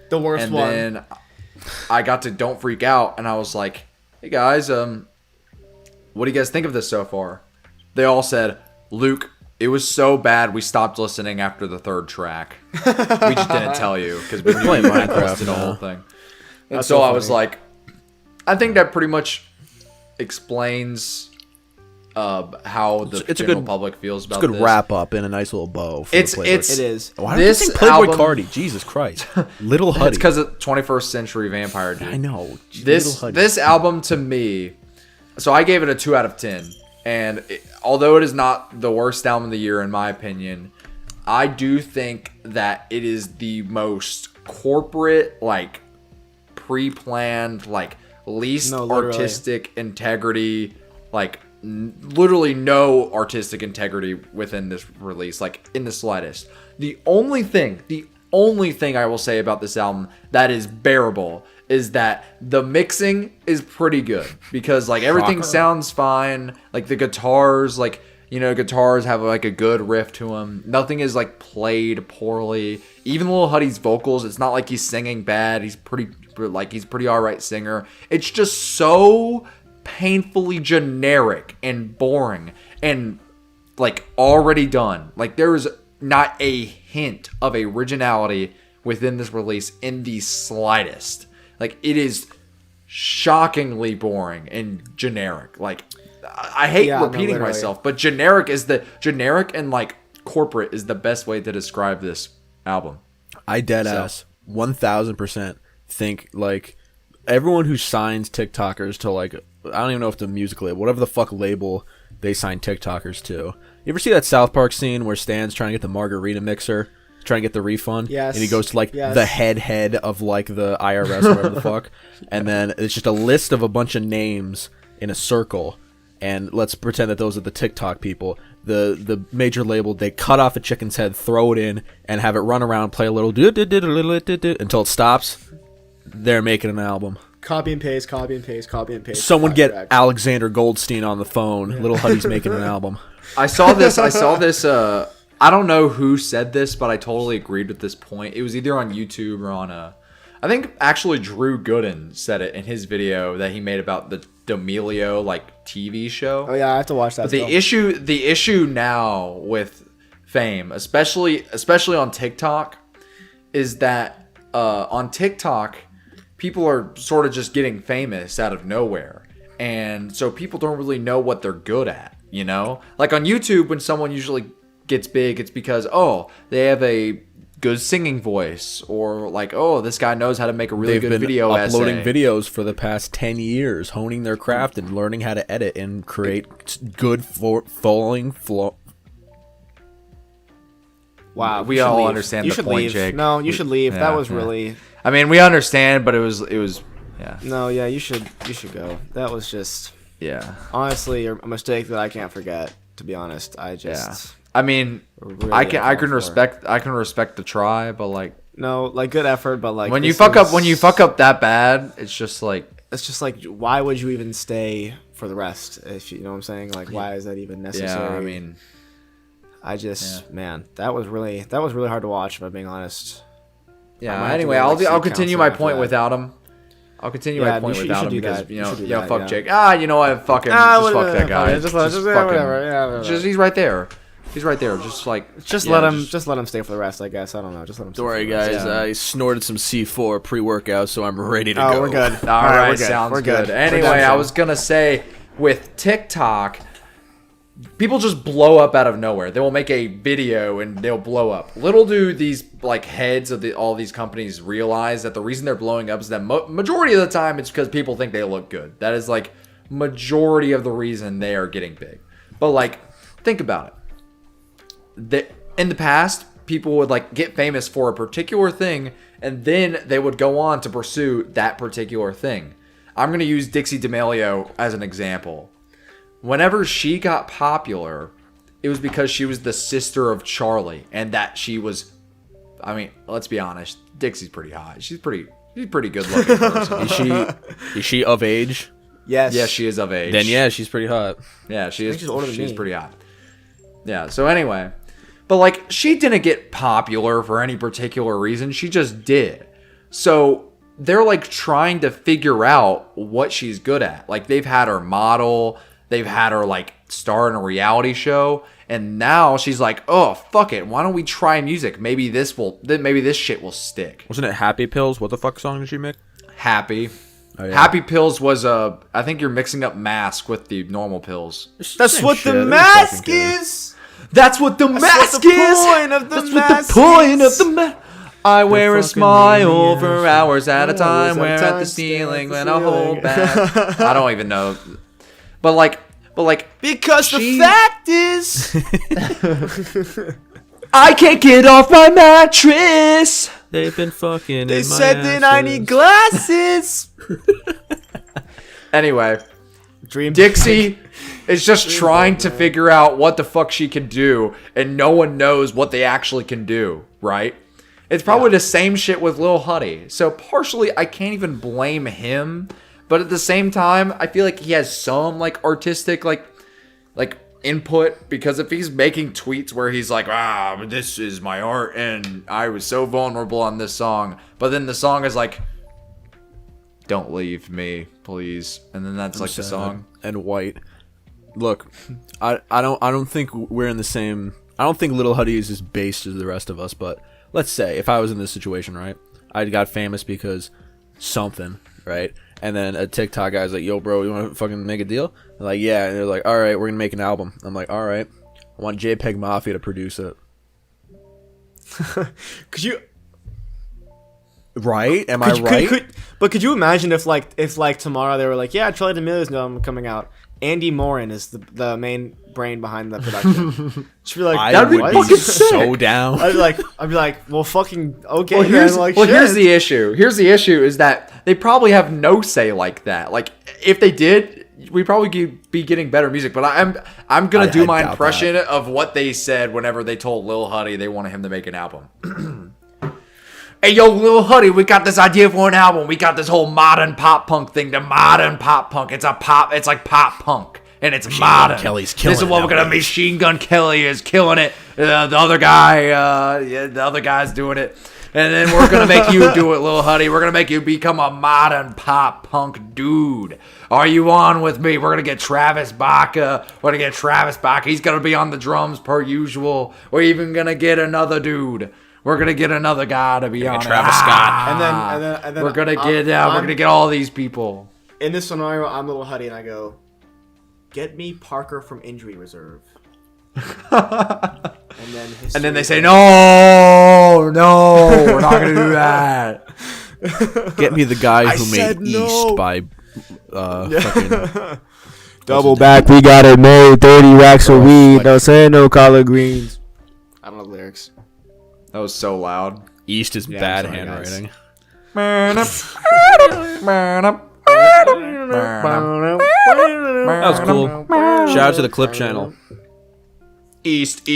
Speaker 4: The worst
Speaker 1: And
Speaker 4: one.
Speaker 1: then I got to Don't Freak Out, and I was like, "Hey guys, what do you guys think of this so far?" They all said, "Luke, it was so bad we stopped listening after the 3rd track. We just didn't tell you because we knew
Speaker 2: playing
Speaker 1: you had
Speaker 2: Minecraft
Speaker 1: listened to the
Speaker 2: now.
Speaker 1: whole thing." And
Speaker 4: That's
Speaker 1: so
Speaker 4: so
Speaker 1: I was
Speaker 4: funny.
Speaker 1: like, I think that pretty much explains how the
Speaker 2: It's a
Speaker 1: general
Speaker 2: good-
Speaker 1: public feels about
Speaker 2: It's a good
Speaker 1: this.
Speaker 2: wrap up in a nice little bow. For
Speaker 1: It's
Speaker 2: the playlist.
Speaker 4: It is.
Speaker 2: Why don't
Speaker 1: this
Speaker 2: you think Playboy
Speaker 1: album-
Speaker 2: Cardi? Jesus Christ, Little Huddy.
Speaker 1: It's because of 21st Century Vampire, dude.
Speaker 2: I know. Little
Speaker 1: This
Speaker 2: Huddy.
Speaker 1: album to me, so I gave it a 2 out of 10, and although it is not the worst album of the year in my opinion, I do think that it is the most corporate, like pre-planned, like least
Speaker 4: No, literally.
Speaker 1: artistic integrity, like literally no artistic integrity within this release, like in the slightest. The only thing I will say about this album that is bearable is that the mixing is pretty good because like everything
Speaker 2: Shocker.
Speaker 1: sounds fine. Like the guitars, like, you know, guitars have like a good riff to them. Nothing is like played poorly. Even Lil Huddy's vocals, it's not like he's singing bad. He's pretty alright singer. It's just so painfully generic and boring and like already done. Like there is not a hint of originality within this release in the slightest. Like it is shockingly boring and generic. Like I hate
Speaker 4: Yeah, no,
Speaker 1: repeating
Speaker 4: literally.
Speaker 1: myself, but generic and like corporate is the best way to describe this album.
Speaker 2: I dead ass 1000% think like everyone who signs TikTokers to like, I don't even know if the music label, whatever the fuck label they sign TikTokers to. You ever see that South Park scene where Stan's trying to get the margarita mixer, trying to get the refund?
Speaker 4: Yes.
Speaker 2: And he goes to like
Speaker 4: Yes.
Speaker 2: the head of like the IRS or whatever the fuck. And then it's just a list of a bunch of names in a circle. And let's pretend that those are the TikTok people. The major label, they cut off a chicken's head, throw it in, and have it run around, play a little until it stops. They're making an album.
Speaker 4: Copy and paste, copy and paste, copy and paste.
Speaker 2: Someone get
Speaker 4: Track.
Speaker 2: Alexander Goldstein on the phone. Little Huddy's making an album.
Speaker 1: I saw this. I don't know who said this, but I totally agreed with this point. It was either on YouTube or on I think actually Drew Gooden said it in his video that he made about the D'Amelio like TV show.
Speaker 4: Oh yeah, I have to watch that.
Speaker 1: But the issue now with Fame, especially on TikTok, is that on TikTok, people are sort of just getting famous out of nowhere, and so people don't really know what they're good at. You know, like on YouTube, when someone usually gets big, it's because they have a good singing voice, or like this guy knows how to make a really good video
Speaker 2: uploading
Speaker 1: essay.
Speaker 2: videos for the past 10 years, honing their craft and learning how to edit and create good falling flow.
Speaker 4: Wow,
Speaker 1: We
Speaker 4: you should
Speaker 1: all
Speaker 4: leave.
Speaker 1: understand
Speaker 4: You
Speaker 1: the
Speaker 4: should
Speaker 1: point,
Speaker 4: leave.
Speaker 1: Jake.
Speaker 4: No, you should leave.
Speaker 1: Yeah,
Speaker 4: That was
Speaker 1: yeah.
Speaker 4: really.
Speaker 1: I mean, we understand, but it was yeah.
Speaker 4: No, yeah, you should go. That was just
Speaker 1: Yeah.
Speaker 4: honestly a mistake that I can't forget. To be honest, I just
Speaker 1: I mean,
Speaker 4: really
Speaker 1: I can
Speaker 4: uncalled for.
Speaker 1: respect the try, but like
Speaker 4: no, like good effort, but like
Speaker 1: when you
Speaker 4: this
Speaker 1: fuck up
Speaker 4: is-
Speaker 1: that bad, it's just like
Speaker 4: it's just like why would you even stay for the rest? If you know what I'm saying, like why is that even necessary?
Speaker 1: yeah. I mean,
Speaker 4: I just man, that was really hard to watch. If I'm being honest. I might
Speaker 1: yeah.
Speaker 4: have to
Speaker 1: Anyway,
Speaker 4: go, like,
Speaker 1: I'll
Speaker 4: see
Speaker 1: continue
Speaker 4: counseling
Speaker 1: my
Speaker 4: after
Speaker 1: point
Speaker 4: that.
Speaker 1: without him. I'll continue
Speaker 4: Yeah,
Speaker 1: my point
Speaker 4: you
Speaker 1: without
Speaker 4: should
Speaker 1: him
Speaker 4: do
Speaker 1: because
Speaker 4: that.
Speaker 1: you
Speaker 4: You
Speaker 1: know,
Speaker 4: should do
Speaker 1: yeah,
Speaker 4: that,
Speaker 1: fuck
Speaker 4: yeah.
Speaker 1: Jake. You know what? Fucking just fuck that guy.
Speaker 4: Just
Speaker 1: fucking,
Speaker 4: whatever. Yeah, whatever.
Speaker 1: just he's right there. He's right there. Just like
Speaker 4: Just
Speaker 1: yeah,
Speaker 4: let him stay for the rest. I guess I don't know. Just let him.
Speaker 2: Don't worry,
Speaker 4: stay for the rest.
Speaker 2: guys.
Speaker 1: Yeah.
Speaker 2: I snorted some C4 pre-workout, so I'm ready to
Speaker 4: Oh,
Speaker 2: go.
Speaker 4: we're good.
Speaker 1: All right,
Speaker 4: we're good.
Speaker 1: sounds
Speaker 4: We're
Speaker 1: good.
Speaker 4: We're
Speaker 1: Anyway,
Speaker 4: done,
Speaker 1: I
Speaker 4: Sean.
Speaker 1: was gonna say with TikTok, people just blow up out of nowhere. They will make a video and they'll blow up. Little do these like heads of all these companies realize that the reason they're blowing up is that majority of the time it's because people think they look good. That is like majority of the reason they are getting big. But like, think about it. In the past, people would like get famous for a particular thing, and then they would go on to pursue that particular thing. I'm going to use Dixie D'Amelio as an example. Whenever she got popular, it was because she was the sister of Charlie, and that she was, I mean, let's be honest, Dixie's pretty hot. She's pretty good looking person.
Speaker 2: Is she of age?
Speaker 4: Yes.
Speaker 1: Yeah, she is of age.
Speaker 2: Then yeah, she's pretty hot.
Speaker 1: Yeah, she is.
Speaker 4: she's older than
Speaker 1: She's
Speaker 4: me.
Speaker 1: pretty hot. Yeah. So anyway, but like she didn't get popular for any particular reason. She just did. So they're like trying to figure out what she's good at. Like they've had her model, they've had her like star in a reality show, and now she's like, oh fuck it, why don't we try music? Maybe this shit will stick.
Speaker 2: Wasn't it Happy Pills? What the fuck song did she make?
Speaker 1: Happy.
Speaker 2: Oh, yeah.
Speaker 1: Happy Pills was I think you're mixing up Mask with the normal pills.
Speaker 4: That's
Speaker 2: Same
Speaker 4: what
Speaker 2: shit.
Speaker 4: the
Speaker 2: It was
Speaker 4: mask
Speaker 2: fucking good.
Speaker 4: is.
Speaker 1: That's what the mask
Speaker 4: what the
Speaker 1: is.
Speaker 4: point of the
Speaker 1: That's
Speaker 4: mask
Speaker 1: what the point
Speaker 4: is.
Speaker 1: of the mask. I wear a
Speaker 2: fucking
Speaker 1: smile
Speaker 2: maniacs.
Speaker 1: for hours at a
Speaker 4: Hours
Speaker 1: time.
Speaker 4: at a
Speaker 1: Where at
Speaker 4: time,
Speaker 1: the
Speaker 4: stare
Speaker 1: ceiling
Speaker 4: at the
Speaker 1: when I hold
Speaker 4: ceiling.
Speaker 1: back. I don't even know. But like,
Speaker 4: Because
Speaker 1: She-
Speaker 4: the fact is,
Speaker 1: I can't get off my mattress.
Speaker 2: They've been fucking.
Speaker 4: they said that I need glasses.
Speaker 1: Anyway,
Speaker 4: Dream
Speaker 1: Dixie is just trying to figure out what the fuck she can do, and no one knows what they actually can do, right? It's probably the same shit with Lil Huddy. So partially, I can't even blame him, but at the same time, I feel like he has some like artistic like input, because if he's making tweets where he's like, this is my art and I was so vulnerable on this song, but then the song is like, don't leave me, please, and then that's like the song.
Speaker 2: And white. Look, I don't think we're in the same. I don't think Little Huddy is as based as the rest of us. But let's say if I was in this situation, right, I got famous because something, right, and then a TikTok guy's like, "Yo, bro, you want to fucking make a deal?" I'm like, yeah, and they're like, "All right, we're gonna make an album." I'm like, "All right, I want JPEG Mafia to produce it."
Speaker 4: Could you?
Speaker 2: Right? Am
Speaker 4: Could
Speaker 2: I
Speaker 4: you-
Speaker 2: right?
Speaker 4: but could you imagine if tomorrow they were like, yeah, Charlie D'Amelio's album coming out. Andy Morin is the main brain behind the production. Should be like,
Speaker 2: I
Speaker 1: That'd be
Speaker 2: would
Speaker 1: fucking
Speaker 2: be
Speaker 1: sick.
Speaker 2: so down.
Speaker 4: I'd be like, well, fucking okay.
Speaker 1: Well, here's,
Speaker 4: then, like,
Speaker 1: well,
Speaker 4: shit.
Speaker 1: here's the issue. Here's the issue is that they probably have no say like that. Like, if they did, we'd probably be getting better music. But I'm gonna do
Speaker 2: I
Speaker 1: my
Speaker 2: doubt
Speaker 1: impression of what they said whenever they told Lil Huddy they wanted him to make an album. Hey, yo, Lil Huddy, we got this idea for an album. We got this whole modern pop punk thing. The modern pop punk. It's like pop punk. And it's modern.
Speaker 2: Kelly's killing
Speaker 1: This is
Speaker 2: it
Speaker 1: what we're gonna.
Speaker 2: nowadays.
Speaker 1: Machine Gun Kelly is killing it. The other guy, the other guy's doing it. And then we're gonna make you do it, Lil Huddy. We're gonna make you become a modern pop punk dude. Are you on with me? We're gonna get Travis Barker. He's gonna be on the drums per usual. We're even gonna get another dude. We're gonna get another guy to be on it.
Speaker 2: Travis Scott.
Speaker 4: And then
Speaker 1: we're gonna get all these people.
Speaker 4: in this scenario, I'm Little Huddy, and I go, "Get me Parker from injury reserve." and then
Speaker 1: they say, no, we're not gonna do that.
Speaker 2: Get me the guy
Speaker 4: I
Speaker 2: who
Speaker 4: said
Speaker 2: made
Speaker 4: no.
Speaker 2: East by fucking
Speaker 4: Double back, we got it made. 30 racks of weed. No saying no collard greens. I don't know the lyrics.
Speaker 1: That was so loud.
Speaker 2: East is
Speaker 4: Yeah,
Speaker 2: bad
Speaker 4: I'm sorry,
Speaker 2: handwriting. That was cool. Shout out to the Clip channel.
Speaker 1: East.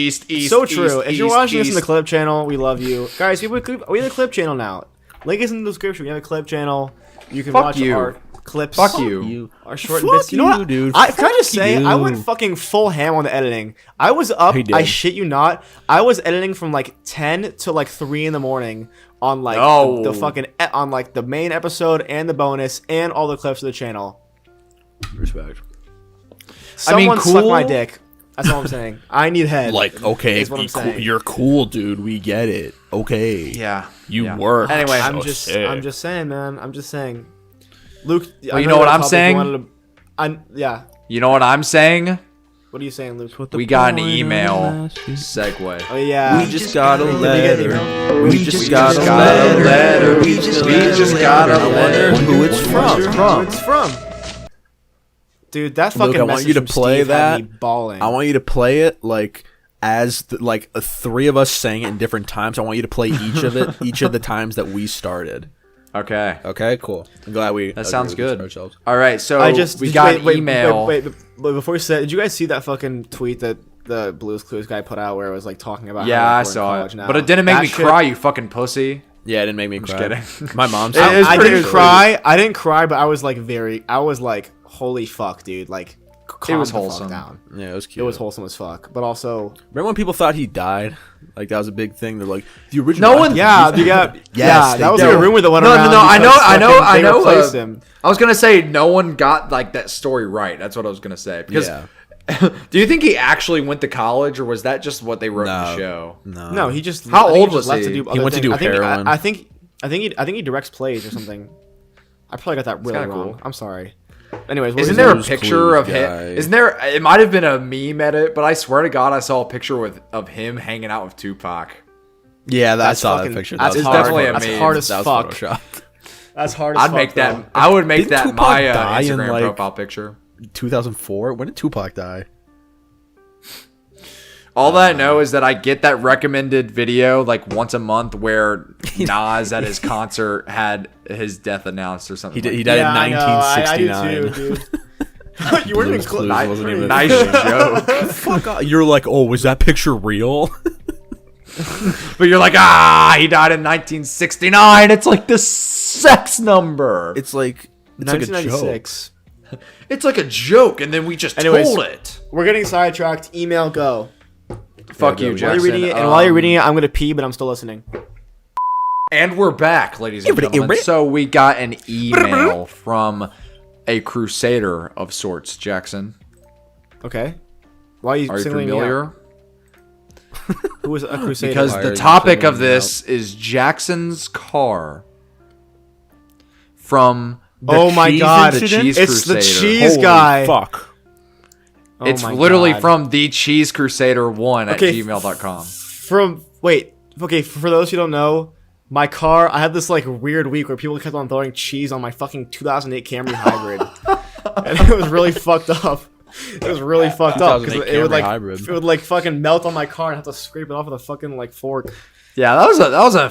Speaker 4: So true. If you're watching this in the Clip channel, we love you, guys. We have a Clip channel now. Link is in the description. We have a Clip channel. You can
Speaker 1: Fuck
Speaker 4: watch
Speaker 1: you.
Speaker 4: our clips.
Speaker 1: Fuck you.
Speaker 4: Our short
Speaker 2: Fuck
Speaker 4: bits. You know what,
Speaker 2: you, dude.
Speaker 4: can I just
Speaker 2: Fuck
Speaker 4: say,
Speaker 2: you.
Speaker 4: I went fucking full ham on the editing. I was up.
Speaker 2: He did.
Speaker 4: I shit you not. I was editing from like 10 to like 3 in the morning on like
Speaker 1: No.
Speaker 4: the fucking on like the main episode and the bonus and all the clips of the channel.
Speaker 2: Respect.
Speaker 4: Someone suck
Speaker 1: cool.
Speaker 4: my dick. That's all I'm saying. I need head.
Speaker 2: Like, okay,
Speaker 4: is what I'm
Speaker 2: cool.
Speaker 4: saying.
Speaker 2: You're cool, dude. We get it. Okay.
Speaker 1: Yeah.
Speaker 2: You
Speaker 1: yeah.
Speaker 2: work.
Speaker 1: Anyway,
Speaker 4: I'm
Speaker 2: so
Speaker 4: just
Speaker 2: sick.
Speaker 4: saying, man. I'm just saying. Luke, I
Speaker 1: you
Speaker 4: know
Speaker 1: know what
Speaker 4: you're
Speaker 1: I'm
Speaker 4: public,
Speaker 1: saying?
Speaker 4: you wanted to- yeah.
Speaker 1: You know what I'm saying?
Speaker 4: What are you saying, Luke?
Speaker 1: We got an email segue.
Speaker 4: Oh yeah.
Speaker 2: We just got a
Speaker 4: Did you get an
Speaker 2: letter.
Speaker 4: email?
Speaker 2: We just got a
Speaker 1: got a
Speaker 2: letter.
Speaker 1: letter. We just got a
Speaker 2: I wonder
Speaker 1: letter.
Speaker 2: who it's from.
Speaker 4: Who it's from? Dude, that fucking
Speaker 2: Luke, I want
Speaker 4: message
Speaker 2: you to
Speaker 4: from
Speaker 2: play
Speaker 4: Steve
Speaker 2: that.
Speaker 4: had me bawling.
Speaker 2: I want you to play it like as three of us saying it in different times. I want you to play each of the times that we started.
Speaker 1: Okay.
Speaker 2: Okay, cool. I'm glad we.
Speaker 1: That sounds
Speaker 2: agreed with
Speaker 1: good.
Speaker 2: ourselves.
Speaker 1: All right, so we
Speaker 4: did
Speaker 1: got
Speaker 4: you-
Speaker 1: an
Speaker 4: wait,
Speaker 1: email.
Speaker 4: Wait, before you said, did you guys see that fucking tweet that the Blues Clues guy put out where it was like talking about?
Speaker 1: Yeah,
Speaker 4: how
Speaker 1: I
Speaker 4: we're in
Speaker 1: saw
Speaker 4: college
Speaker 1: it.
Speaker 4: now?
Speaker 1: But it didn't make
Speaker 4: That
Speaker 1: me
Speaker 4: shit-
Speaker 1: cry, you fucking pussy.
Speaker 2: Yeah, it didn't make me cry.
Speaker 1: kidding.
Speaker 2: My mom's.
Speaker 1: It is
Speaker 4: I
Speaker 1: pretty
Speaker 4: didn't
Speaker 1: sweet.
Speaker 4: cry. I didn't cry, but I was like, holy fuck, dude. Like, calm
Speaker 1: was
Speaker 4: the fuck
Speaker 1: wholesome.
Speaker 4: down.
Speaker 2: Yeah, it was cute.
Speaker 4: It was wholesome as fuck. But also,
Speaker 2: Remember when people thought he died? Like that was a big thing. They're like the original.
Speaker 1: No one-
Speaker 2: actor-
Speaker 4: yeah,
Speaker 2: Yes,
Speaker 4: that was
Speaker 2: they
Speaker 4: like a
Speaker 2: did.
Speaker 4: rumor that went
Speaker 1: No,
Speaker 4: around.
Speaker 1: I know,
Speaker 4: because
Speaker 1: I know,
Speaker 4: fucking
Speaker 1: I
Speaker 4: they
Speaker 1: know.
Speaker 4: replaced him.
Speaker 1: I was gonna say no one got like that story right. That's what I was gonna say. Because
Speaker 2: Yeah.
Speaker 1: do you think he actually went to college, or was that just what they wrote in the
Speaker 2: No.
Speaker 1: show?
Speaker 4: No, he just.
Speaker 1: How
Speaker 4: I think
Speaker 1: old
Speaker 4: just
Speaker 1: was
Speaker 4: left
Speaker 1: he?
Speaker 4: to do
Speaker 1: He
Speaker 4: other
Speaker 2: went to
Speaker 4: things.
Speaker 2: do heroin.
Speaker 4: I think he directs plays or something. I probably got that really
Speaker 1: kinda
Speaker 4: wrong.
Speaker 1: cool.
Speaker 4: I'm sorry. Anyways, what
Speaker 1: Isn't
Speaker 4: was
Speaker 1: there a
Speaker 2: Blue's
Speaker 1: picture
Speaker 2: Clues
Speaker 1: of him?
Speaker 2: guy.
Speaker 1: Isn't there? It might have been a meme edit, but I swear to God, I saw a picture of him hanging out with Tupac.
Speaker 2: Yeah, I
Speaker 4: That's
Speaker 2: saw
Speaker 4: fucking-
Speaker 2: that picture.
Speaker 4: that's
Speaker 2: That was
Speaker 4: hard.
Speaker 1: definitely a
Speaker 4: That's
Speaker 1: meme.
Speaker 4: hard as
Speaker 2: That was
Speaker 4: fuck.
Speaker 2: photoshopped.
Speaker 4: That's hard as
Speaker 1: I'd
Speaker 4: fuck.
Speaker 1: make that.
Speaker 4: though.
Speaker 1: I would make
Speaker 2: Didn't
Speaker 1: that
Speaker 2: Tupac
Speaker 1: my
Speaker 2: die in,
Speaker 1: Instagram
Speaker 2: like-
Speaker 1: profile picture.
Speaker 2: 2004. When did Tupac die?
Speaker 1: All that I know is that I get that recommended video like once a month where Nas at his concert had his death announced or something.
Speaker 2: He
Speaker 1: like
Speaker 2: died
Speaker 4: Yeah, I
Speaker 2: in
Speaker 4: know. I
Speaker 2: 1969.
Speaker 4: do too, dude. You weren't even
Speaker 2: Blue's
Speaker 4: close.
Speaker 2: Clues wasn't even a
Speaker 1: Nice
Speaker 2: thing.
Speaker 1: joke.
Speaker 2: Fuck off. You're like, oh, was that picture real?
Speaker 1: But you're like, he died in 1969. It's like the sex number.
Speaker 2: It's like a joke.
Speaker 4: 1996.
Speaker 1: It's like a joke, and then we just
Speaker 4: Anyways.
Speaker 1: told it.
Speaker 4: We're getting sidetracked. Email go.
Speaker 1: Fuck
Speaker 2: go.
Speaker 1: you,
Speaker 2: While
Speaker 1: Jackson.
Speaker 4: While you're reading it, and while you're reading it, I'm gonna pee, but I'm still listening.
Speaker 1: And we're back, ladies and gentlemen. So we got an email from a crusader of sorts, Jackson.
Speaker 4: Okay. Why are you
Speaker 1: Are you
Speaker 4: singling me out?
Speaker 1: familiar?
Speaker 4: Who was a crusader?
Speaker 1: Because
Speaker 2: Why are
Speaker 1: the
Speaker 2: you
Speaker 1: topic of
Speaker 2: singling me
Speaker 1: this is Jackson's car from the
Speaker 4: Oh my
Speaker 1: cheese
Speaker 4: God.
Speaker 1: incident?
Speaker 4: It's
Speaker 1: Cheese
Speaker 4: the
Speaker 1: Crusader.
Speaker 4: cheese
Speaker 2: Holy
Speaker 4: guy.
Speaker 2: Fuck.
Speaker 4: Oh
Speaker 1: It's
Speaker 4: my
Speaker 1: literally
Speaker 4: God.
Speaker 1: from the Cheese Crusader 1 at
Speaker 4: Okay,
Speaker 1: gmail.com.
Speaker 4: Okay, for those who don't know, my car, I had this like weird week where people kept on throwing cheese on my fucking 2008 Camry Hybrid. And it was really fucked up. It was really fucked up because
Speaker 2: 2008
Speaker 4: it would
Speaker 2: Camry
Speaker 4: like
Speaker 2: Hybrid.
Speaker 4: it would like fucking melt on my car and have to scrape it off with a fucking like fork.
Speaker 1: Yeah, that was a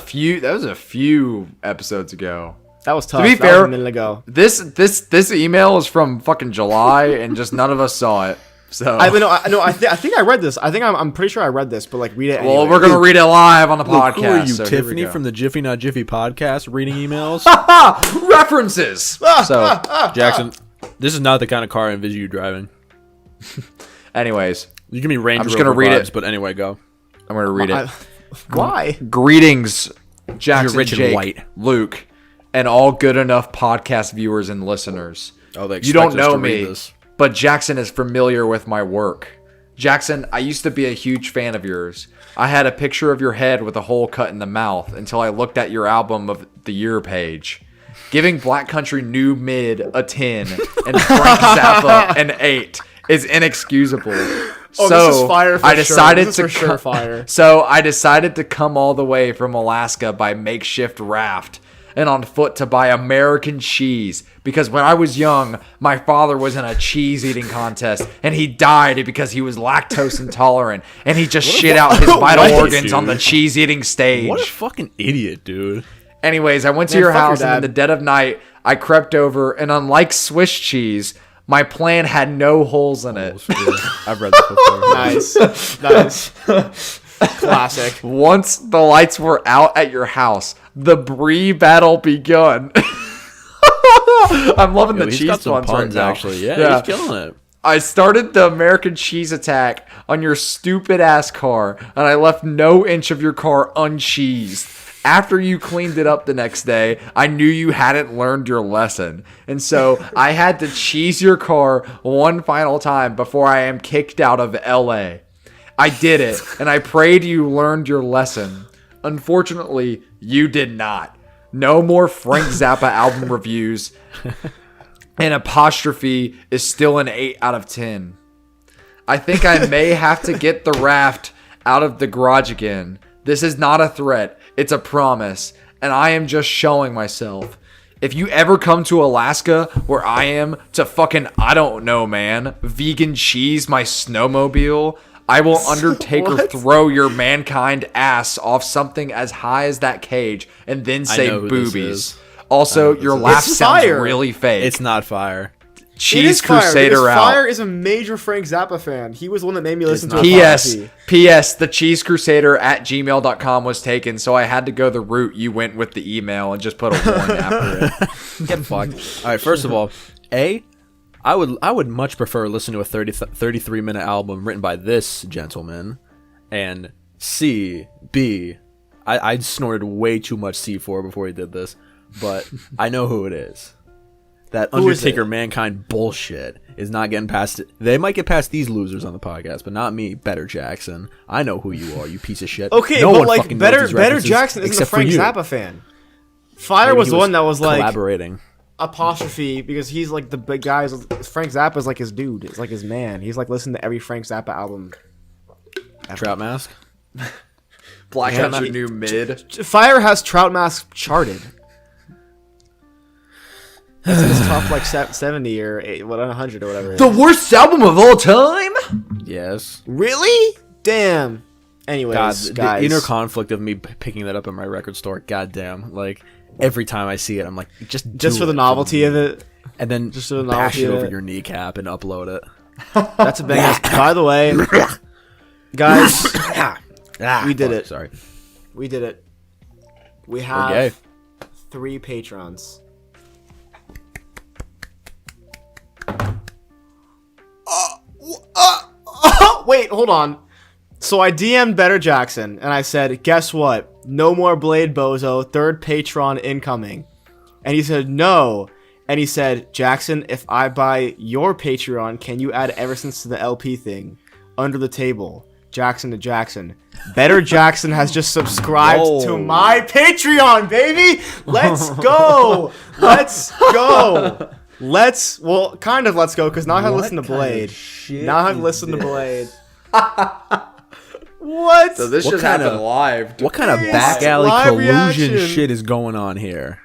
Speaker 1: few episodes ago.
Speaker 4: That was tough.
Speaker 1: be
Speaker 4: That was
Speaker 1: fair-
Speaker 4: a minute ago.
Speaker 1: This email is from fucking July, and just none of us saw it. So
Speaker 4: I think I read this. I'm pretty sure I read this, but like read it.
Speaker 1: well,
Speaker 4: anyway.
Speaker 1: we're gonna read it live on the
Speaker 2: Luke,
Speaker 1: podcast.
Speaker 2: who are you,
Speaker 1: so here we
Speaker 2: Tiffany
Speaker 1: go.
Speaker 2: from the Jiffy Not Jiffy podcast, reading emails?
Speaker 1: references. So,
Speaker 2: Jackson, this is not the kind of car I envision you driving.
Speaker 1: anyways,
Speaker 2: You give me Range
Speaker 1: I'm just
Speaker 2: Rover
Speaker 1: gonna read
Speaker 2: vibes,
Speaker 1: it.
Speaker 2: but anyway, go.
Speaker 1: I'm gonna read it.
Speaker 4: Why?
Speaker 1: Greetings, Jackson,
Speaker 2: rich and
Speaker 1: Jake,
Speaker 2: white.
Speaker 1: Luke, and all good enough podcast viewers and listeners.
Speaker 2: Oh, they
Speaker 1: You don't
Speaker 2: expect us
Speaker 1: know
Speaker 2: to read
Speaker 1: me,
Speaker 2: this.
Speaker 1: but Jackson is familiar with my work. Jackson, I used to be a huge fan of yours. I had a picture of your head with a hole cut in the mouth until I looked at your album of the year page. Giving Black Country New Mid a 10 and Frank Zappa an 8 is inexcusable.
Speaker 4: Oh, this is fire for
Speaker 1: I
Speaker 4: sure.
Speaker 1: decided
Speaker 4: This is
Speaker 1: to
Speaker 4: for sure
Speaker 1: co-
Speaker 4: fire.
Speaker 1: So I decided to come all the way from Alaska by makeshift raft and on foot to buy American cheese because when I was young, my father was in a cheese eating contest and he died because he was lactose intolerant and he just shit out his vital
Speaker 2: What?
Speaker 1: organs on the
Speaker 2: Dude.
Speaker 1: cheese eating stage.
Speaker 2: What a fucking idiot, dude.
Speaker 1: Anyways, I went to
Speaker 4: Man,
Speaker 1: your
Speaker 4: fuck your
Speaker 1: house and in
Speaker 4: dad.
Speaker 1: the dead of night, I crept over and unlike Swiss cheese, my plan had no holes in it.
Speaker 2: I've read that before.
Speaker 4: Nice. Classic.
Speaker 1: Once the lights were out at your house, the Brie battle begun. I'm loving the
Speaker 2: He's
Speaker 1: cheese
Speaker 2: got some
Speaker 1: puns right
Speaker 2: puns,
Speaker 1: now.
Speaker 2: actually. Yeah, he's killing it.
Speaker 1: I started the American cheese attack on your stupid ass car, and I left no inch of your car uncheesed. After you cleaned it up the next day, I knew you hadn't learned your lesson. And so I had to cheese your car one final time before I am kicked out of LA. I did it, and I prayed you learned your lesson. Unfortunately, you did not. No more Frank Zappa album reviews. And Apostrophe is still an 8 out of 10. I think I may have to get the raft out of the garage again. This is not a threat. It's a promise. And I am just showing myself. If you ever come to Alaska where I am to fucking, I don't know, man, vegan cheese my snowmobile, I will Undertaker
Speaker 4: What?
Speaker 1: throw your mankind ass off something as high as that cage and then say
Speaker 2: know who this
Speaker 1: boobies.
Speaker 2: is.
Speaker 1: Also, your laugh
Speaker 4: It's
Speaker 1: sounds
Speaker 4: fire.
Speaker 1: really fake.
Speaker 2: It's not fire.
Speaker 4: It
Speaker 1: Cheese
Speaker 4: is fire,
Speaker 1: Crusader
Speaker 4: because
Speaker 1: out.
Speaker 4: Fire is a major Frank Zappa fan. He was the one that made me listen to
Speaker 2: not.
Speaker 1: P.S.
Speaker 4: Apostrophe.
Speaker 1: P.S. The Cheese Crusader at gmail.com was taken, so I had to go the route you went with the email and just put a 1 after it.
Speaker 2: Get fucked. All right, first of all, I would much prefer listening to a 33-minute album written by this gentleman, and I snorted way too much C4 before he did this, but I know who it is. That
Speaker 4: Who is
Speaker 2: Undertaker
Speaker 4: it?
Speaker 2: Mankind bullshit is not getting past it. They might get past these losers on the podcast, but not me, Better Jackson. I know who you are, you piece of shit.
Speaker 4: Okay,
Speaker 2: No
Speaker 4: but
Speaker 2: one
Speaker 4: like
Speaker 2: fucking knows
Speaker 4: Better
Speaker 2: these references
Speaker 4: Jackson isn't a
Speaker 2: except for
Speaker 4: Frank
Speaker 2: you.
Speaker 4: Zappa fan. Fire
Speaker 2: Maybe
Speaker 4: was
Speaker 2: he
Speaker 4: the one that was like
Speaker 2: collaborating.
Speaker 4: Apostrophe because he's like the big guy. Frank Zappa's like his dude. It's like his man. He's like listening to every Frank Zappa album.
Speaker 2: Trout Mask.
Speaker 1: Black
Speaker 4: Yeah,
Speaker 1: Country
Speaker 4: man.
Speaker 1: New Mid.
Speaker 4: Fire has Trout Mask charted. It's in his top like 70 or 100 or whatever.
Speaker 1: The worst album of all time?
Speaker 2: Yes.
Speaker 4: Really? Damn. Anyways,
Speaker 2: God,
Speaker 4: guys.
Speaker 2: the inner conflict of me picking that up in my record store. Goddamn, like every time I see it, I'm like, just
Speaker 4: just
Speaker 2: do
Speaker 4: for the
Speaker 2: it.
Speaker 4: novelty of it.
Speaker 2: and then
Speaker 4: just for the
Speaker 2: bash
Speaker 4: novelty
Speaker 2: it
Speaker 4: of
Speaker 2: over
Speaker 4: it.
Speaker 2: your kneecap and upload it.
Speaker 4: That's a bang. By the way, guys, we did it.
Speaker 2: Sorry.
Speaker 4: We did it. We have
Speaker 2: Okay.
Speaker 4: 3 patrons. Wait, hold on. So I DM'd Better Jackson and I said, guess what? No more Blade Bozo, 3rd patron incoming. And he said, no. And he said, Jackson, if I buy your Patreon, can you add Eversense to the LP thing? Under the table. Jackson to Jackson. Better Jackson has just subscribed to my Patreon, baby! Let's go! Let's go! Well, kind of let's go, because now I have to listen to Blade. Now I have to listen to Blade. What?
Speaker 1: So this
Speaker 2: What
Speaker 1: just
Speaker 2: kind
Speaker 1: happened
Speaker 2: of-
Speaker 1: live.
Speaker 2: What kind of
Speaker 4: Yes,
Speaker 2: back alley
Speaker 4: live
Speaker 2: collusion
Speaker 4: reaction.
Speaker 2: shit is going on here?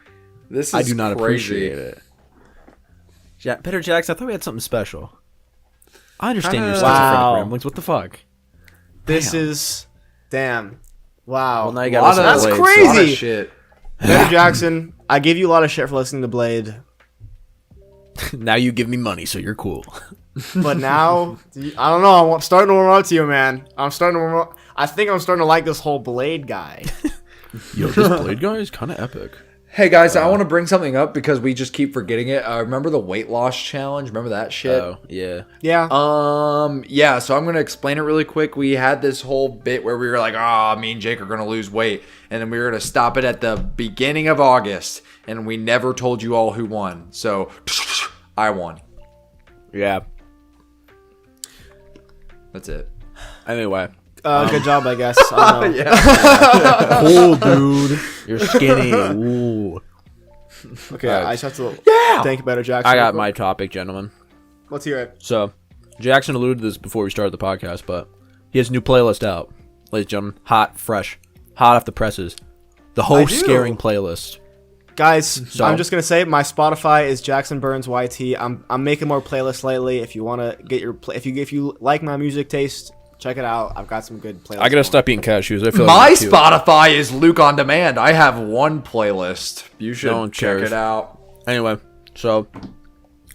Speaker 1: This is
Speaker 2: I do not
Speaker 1: crazy.
Speaker 2: appreciate it. Better Jackson, I thought we had something special. I understand your
Speaker 1: Kinda-
Speaker 2: schizophrenic
Speaker 4: Wow.
Speaker 2: ramblings. What the fuck?
Speaker 4: This
Speaker 2: Damn.
Speaker 4: is... Damn. Wow.
Speaker 2: Well, now you
Speaker 1: A
Speaker 2: gotta
Speaker 1: lot of,
Speaker 2: listen to
Speaker 4: That's
Speaker 2: Blade,
Speaker 4: crazy.
Speaker 1: A lot of shit.
Speaker 4: Better Jackson, I gave you a lot of shit for listening to Blade.
Speaker 2: so now you give me money, so you're cool.
Speaker 4: But now, I don't know. I'm starting to warm up to you, man. I'm starting to warm up. I think I'm starting to like this whole Blade guy.
Speaker 2: Yo, this Blade guy is kind of epic.
Speaker 1: Hey guys, I want to bring something up because we just keep forgetting it. Remember the weight loss challenge? Remember that shit?
Speaker 2: Oh, yeah.
Speaker 4: Yeah.
Speaker 1: Yeah, so I'm going to explain it really quick. We had this whole bit where we were like, me and Jake are going to lose weight. And then we were going to stop it at the beginning of August. And we never told you all who won. So, I won.
Speaker 2: Yeah.
Speaker 1: That's it.
Speaker 2: Anyway.
Speaker 4: Good job, I guess. I don't know.
Speaker 1: Yeah.
Speaker 2: Cool, dude. You're skinny. Ooh.
Speaker 4: Okay,
Speaker 2: Alright.
Speaker 4: I just have to think about it, Jackson.
Speaker 2: I got my topic, gentlemen.
Speaker 4: Let's hear it.
Speaker 2: So, Jackson alluded to this before we started the podcast, but he has a new playlist out. Ladies and gentlemen, hot, fresh, hot off the presses. The whole
Speaker 4: do.
Speaker 2: scaring playlist.
Speaker 4: Guys,
Speaker 2: So-
Speaker 4: I'm just gonna say my Spotify is Jackson Burns YT. I'm making more playlists lately. If you want to get your if you like my music taste, check it out. I've got some good playlists.
Speaker 2: I gotta stop eating cashews. I feel
Speaker 1: My
Speaker 2: like I'm cute.
Speaker 1: Spotify is Luke on Demand. I have one playlist. You should
Speaker 2: Don't
Speaker 1: check
Speaker 2: cherish.
Speaker 1: it out.
Speaker 2: Anyway, so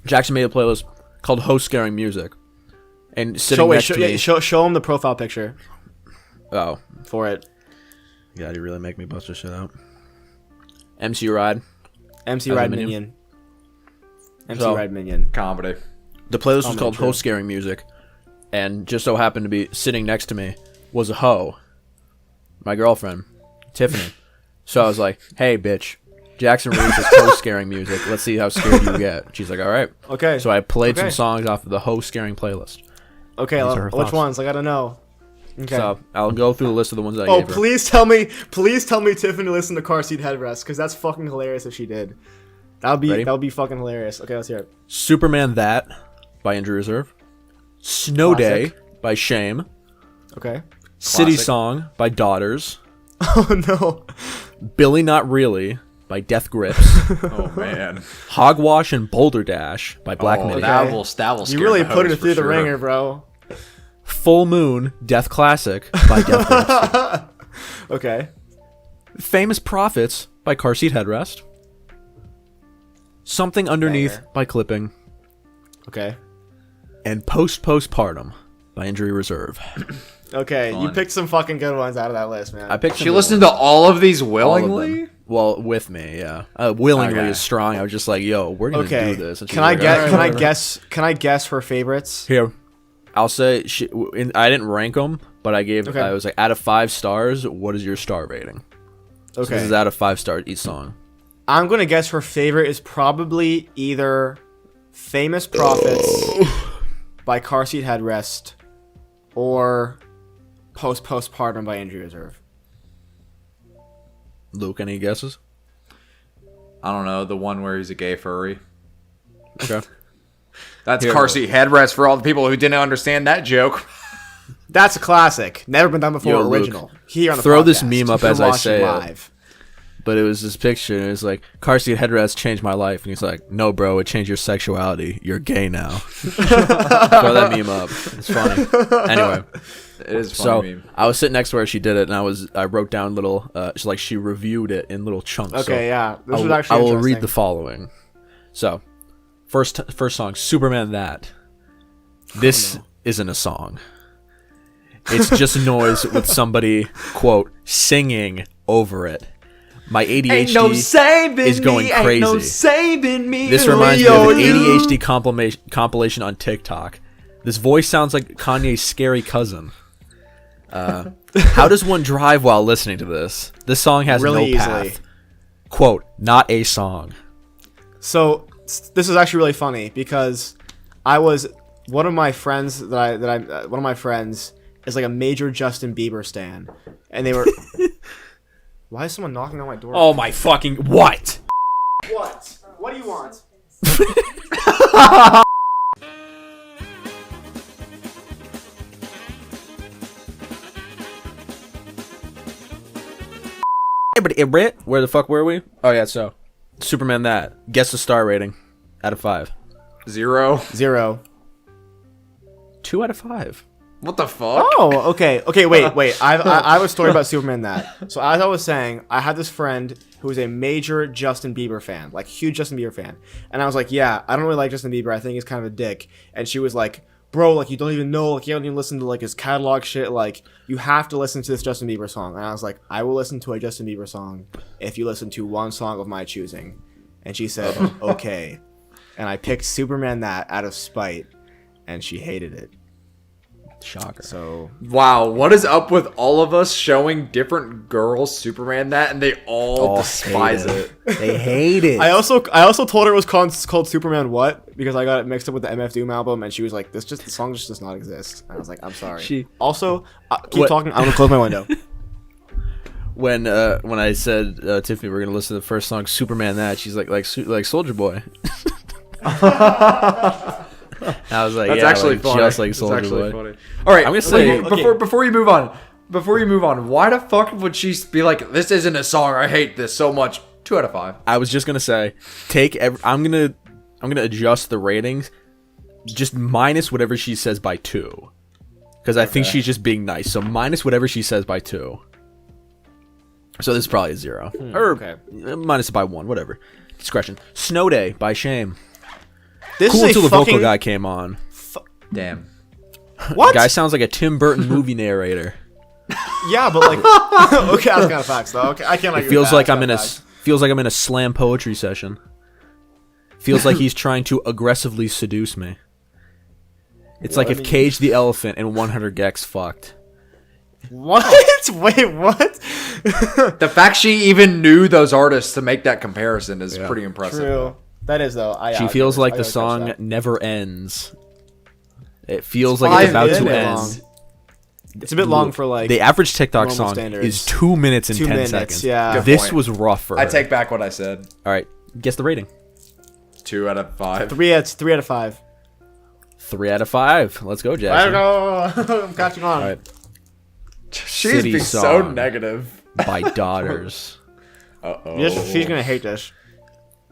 Speaker 2: Jackson made a playlist called "Host Scaring Music," and sitting next to me.
Speaker 4: Show him the profile picture
Speaker 2: Oh,
Speaker 4: for it.
Speaker 2: God, you really make me bust this shit out. MC Ride.
Speaker 4: MC
Speaker 2: As a
Speaker 4: Ride
Speaker 2: minion?
Speaker 4: Minion. MC
Speaker 2: So-
Speaker 4: Ride Minion.
Speaker 1: Comedy.
Speaker 2: The playlist was
Speaker 4: man,
Speaker 2: called
Speaker 4: true.
Speaker 2: "Host Scaring Music," and just so happened to be sitting next to me was a hoe, my girlfriend, Tiffany. So I was like, "Hey, bitch, Jackson releases host scaring music. Let's see how scared you get." She's like, "All right."
Speaker 4: Okay.
Speaker 2: So I played some
Speaker 4: Okay.
Speaker 2: songs off of the host scaring playlist.
Speaker 4: Okay,
Speaker 2: These are her
Speaker 4: which
Speaker 2: thoughts.
Speaker 4: ones? I gotta know. Okay.
Speaker 2: So I'll go through the list of the ones that I
Speaker 4: Oh,
Speaker 2: gave her.
Speaker 4: please tell me Tiffany listened to Car Seat Headrest, because that's fucking hilarious if she did.
Speaker 2: Ready?
Speaker 4: That would be fucking hilarious. Okay, let's hear it.
Speaker 2: Superman That by Injury Reserve. Snow Day
Speaker 4: Classic.
Speaker 2: by Shame.
Speaker 4: Okay.
Speaker 2: City
Speaker 1: Classic.
Speaker 2: Song by Daughters.
Speaker 4: Oh no.
Speaker 2: Billy Not Really by Death Grips.
Speaker 1: Oh, man.
Speaker 2: Hogwash and Boulder Dash by Black
Speaker 1: Oh,
Speaker 2: Midi.
Speaker 1: that will
Speaker 4: You
Speaker 1: scare
Speaker 4: really
Speaker 1: the
Speaker 4: put
Speaker 1: host
Speaker 4: it through
Speaker 1: for
Speaker 4: the
Speaker 1: sure.
Speaker 4: ringer, bro.
Speaker 2: Full Moon Death Classic by Death Grips.
Speaker 4: Okay.
Speaker 2: Famous Prophets by Car Seat Headrest. Something Underneath
Speaker 4: Banger.
Speaker 2: by Clipping.
Speaker 4: Okay.
Speaker 2: And Postpartum by Injury Reserve.
Speaker 4: Okay. You
Speaker 1: Fun.
Speaker 4: picked some fucking good ones out of that list, man.
Speaker 2: I picked
Speaker 1: She listened to all of these willingly?
Speaker 2: Well, with me, yeah. Willingly
Speaker 1: Okay.
Speaker 2: is strong. I was just like, "Yo, we're gonna
Speaker 4: Okay.
Speaker 2: do this." And she
Speaker 4: Can
Speaker 2: was
Speaker 4: I
Speaker 2: like,
Speaker 4: get?
Speaker 2: "All right,
Speaker 4: Can I
Speaker 2: whatever."
Speaker 4: guess? Can I guess her favorites?
Speaker 2: Here, I'll say I didn't rank them, but I gave.
Speaker 4: Okay.
Speaker 2: I was like, out of 5 stars, what is your star rating? So
Speaker 4: Okay.
Speaker 2: this is out of 5 stars each song.
Speaker 4: I'm gonna guess her favorite is probably either "Famous Prophets" by Car Seat Headrest or Postpartum by Injury Reserve.
Speaker 2: Luke, any guesses?
Speaker 1: I don't know. The one where he's a gay furry.
Speaker 2: Okay.
Speaker 1: That's
Speaker 2: Here.
Speaker 1: car seat headrest for all the people who didn't understand that joke.
Speaker 4: That's a classic. Never been done before.
Speaker 2: Yo, Luke,
Speaker 4: original. Here on the
Speaker 2: throw this
Speaker 4: podcast.
Speaker 2: meme up
Speaker 4: You're
Speaker 2: as I
Speaker 4: watching
Speaker 2: say it.
Speaker 4: live.
Speaker 2: But it was this picture, and it's like, "Car seat headrest changed my life," and he's like, "No, bro, it changed your sexuality. You're gay now." Throw that meme up. It's funny. Anyway.
Speaker 1: It is
Speaker 2: So
Speaker 1: funny.
Speaker 2: I was sitting next to where she did it, and I wrote down little, she reviewed it in little chunks.
Speaker 4: Okay,
Speaker 2: so
Speaker 4: yeah. This
Speaker 2: I
Speaker 4: was
Speaker 2: will-
Speaker 4: actually
Speaker 2: I will
Speaker 4: interesting.
Speaker 2: read the following. So, first song, Superman That. This isn't a song. It's just noise with somebody, quote, singing over it. My ADHD
Speaker 1: saving
Speaker 2: is going crazy.
Speaker 1: saving me.
Speaker 2: This reminds me of an ADHD compilation on TikTok. This voice sounds like Kanye's scary cousin. How does one drive while listening to this? This song has
Speaker 4: Really
Speaker 2: no path.
Speaker 4: easily.
Speaker 2: Quote, not a song.
Speaker 4: So this is actually really funny because one of my friends one of my friends is like a major Justin Bieber stan, and they were. Why is someone knocking on my door?
Speaker 2: Oh my fucking what?
Speaker 4: What? What do you want?
Speaker 2: Where the fuck were we? Oh yeah, so Superman That. Guess the star rating out of 5.
Speaker 1: 0.
Speaker 4: 0.
Speaker 2: 2 out of 5.
Speaker 1: What the fuck?
Speaker 4: Oh, okay. Okay, wait. I have a story about Superman That. So as I was saying, I had this friend who was a major Justin Bieber fan, like huge Justin Bieber fan. And I was like, yeah, I don't really like Justin Bieber. I think he's kind of a dick. And she was like, bro, like you don't even know, like you haven't even listened to like his catalog shit. Like you have to listen to this Justin Bieber song. And I was like, I will listen to a Justin Bieber song if you listen to one song of my choosing. And she said, okay. And I picked Superman That out of spite, and she hated it.
Speaker 2: Shocker.
Speaker 4: So
Speaker 1: Wow, what is up with all of us showing different girls Superman That, and they all despise
Speaker 2: hate
Speaker 1: it.
Speaker 2: They hate it.
Speaker 4: I also told her it was called Superman What, because I got it mixed up with the MF Doom album, and she was like, the song just does not exist. And I was like, I'm sorry. Keep talking. I'm gonna close my window.
Speaker 2: When I said Tiffany we're gonna listen to the first song Superman That, she's like Soldier Boy. I was like,
Speaker 1: That's
Speaker 2: yeah,
Speaker 1: actually
Speaker 2: like,
Speaker 1: funny.
Speaker 2: just like
Speaker 1: That's
Speaker 2: Soldier
Speaker 1: actually
Speaker 2: Boy.
Speaker 1: funny. All right,
Speaker 2: I'm gonna say-
Speaker 1: before you move on, why the fuck would she be like, this isn't a song, I hate this so much? 2 out of 5.
Speaker 2: I was just gonna say, I'm gonna adjust the ratings, just minus whatever she says by 2, because I think she's just being nice. So minus whatever she says by 2. So this is probably a 0, or minus it by 1, whatever. Discretion. Snow Day by Shame.
Speaker 4: This
Speaker 2: Cool
Speaker 4: is
Speaker 2: until
Speaker 4: a
Speaker 2: the vocal
Speaker 4: fucking
Speaker 2: guy came on.
Speaker 1: Damn.
Speaker 4: what?
Speaker 2: Guy sounds like a Tim Burton movie narrator.
Speaker 4: Yeah, but like, okay, that's kind of facts though. Okay, I can't.
Speaker 2: It feels like I'm in a slam poetry session. Feels like he's trying to aggressively seduce me. It's like if Cage the Elephant and 100 Gex fucked.
Speaker 4: What? Wait, what?
Speaker 1: The fact she even knew those artists to make that comparison is pretty impressive.
Speaker 4: True. That is though.
Speaker 2: She feels like the song never ends. It feels like it's about to
Speaker 4: minutes.
Speaker 2: end.
Speaker 4: It's a bit long for like
Speaker 2: The average TikTok
Speaker 4: normal
Speaker 2: song
Speaker 4: standards.
Speaker 2: is 2 minutes and
Speaker 4: 2
Speaker 2: 10
Speaker 4: minutes,
Speaker 2: seconds.
Speaker 4: yeah. Good
Speaker 2: This
Speaker 1: point.
Speaker 2: was rough for her.
Speaker 1: I take back what I said.
Speaker 2: All right, guess the rating.
Speaker 1: 2 out of 5.
Speaker 4: 3 out of 5.
Speaker 2: 3 out of 5. Let's go,
Speaker 4: I
Speaker 2: Jackson.
Speaker 4: don't know. I'm catching on.
Speaker 2: All right,
Speaker 1: She's
Speaker 2: City
Speaker 1: being so
Speaker 2: song.
Speaker 1: negative.
Speaker 2: by Daughters.
Speaker 1: Uh-oh.
Speaker 4: She's gonna hate this.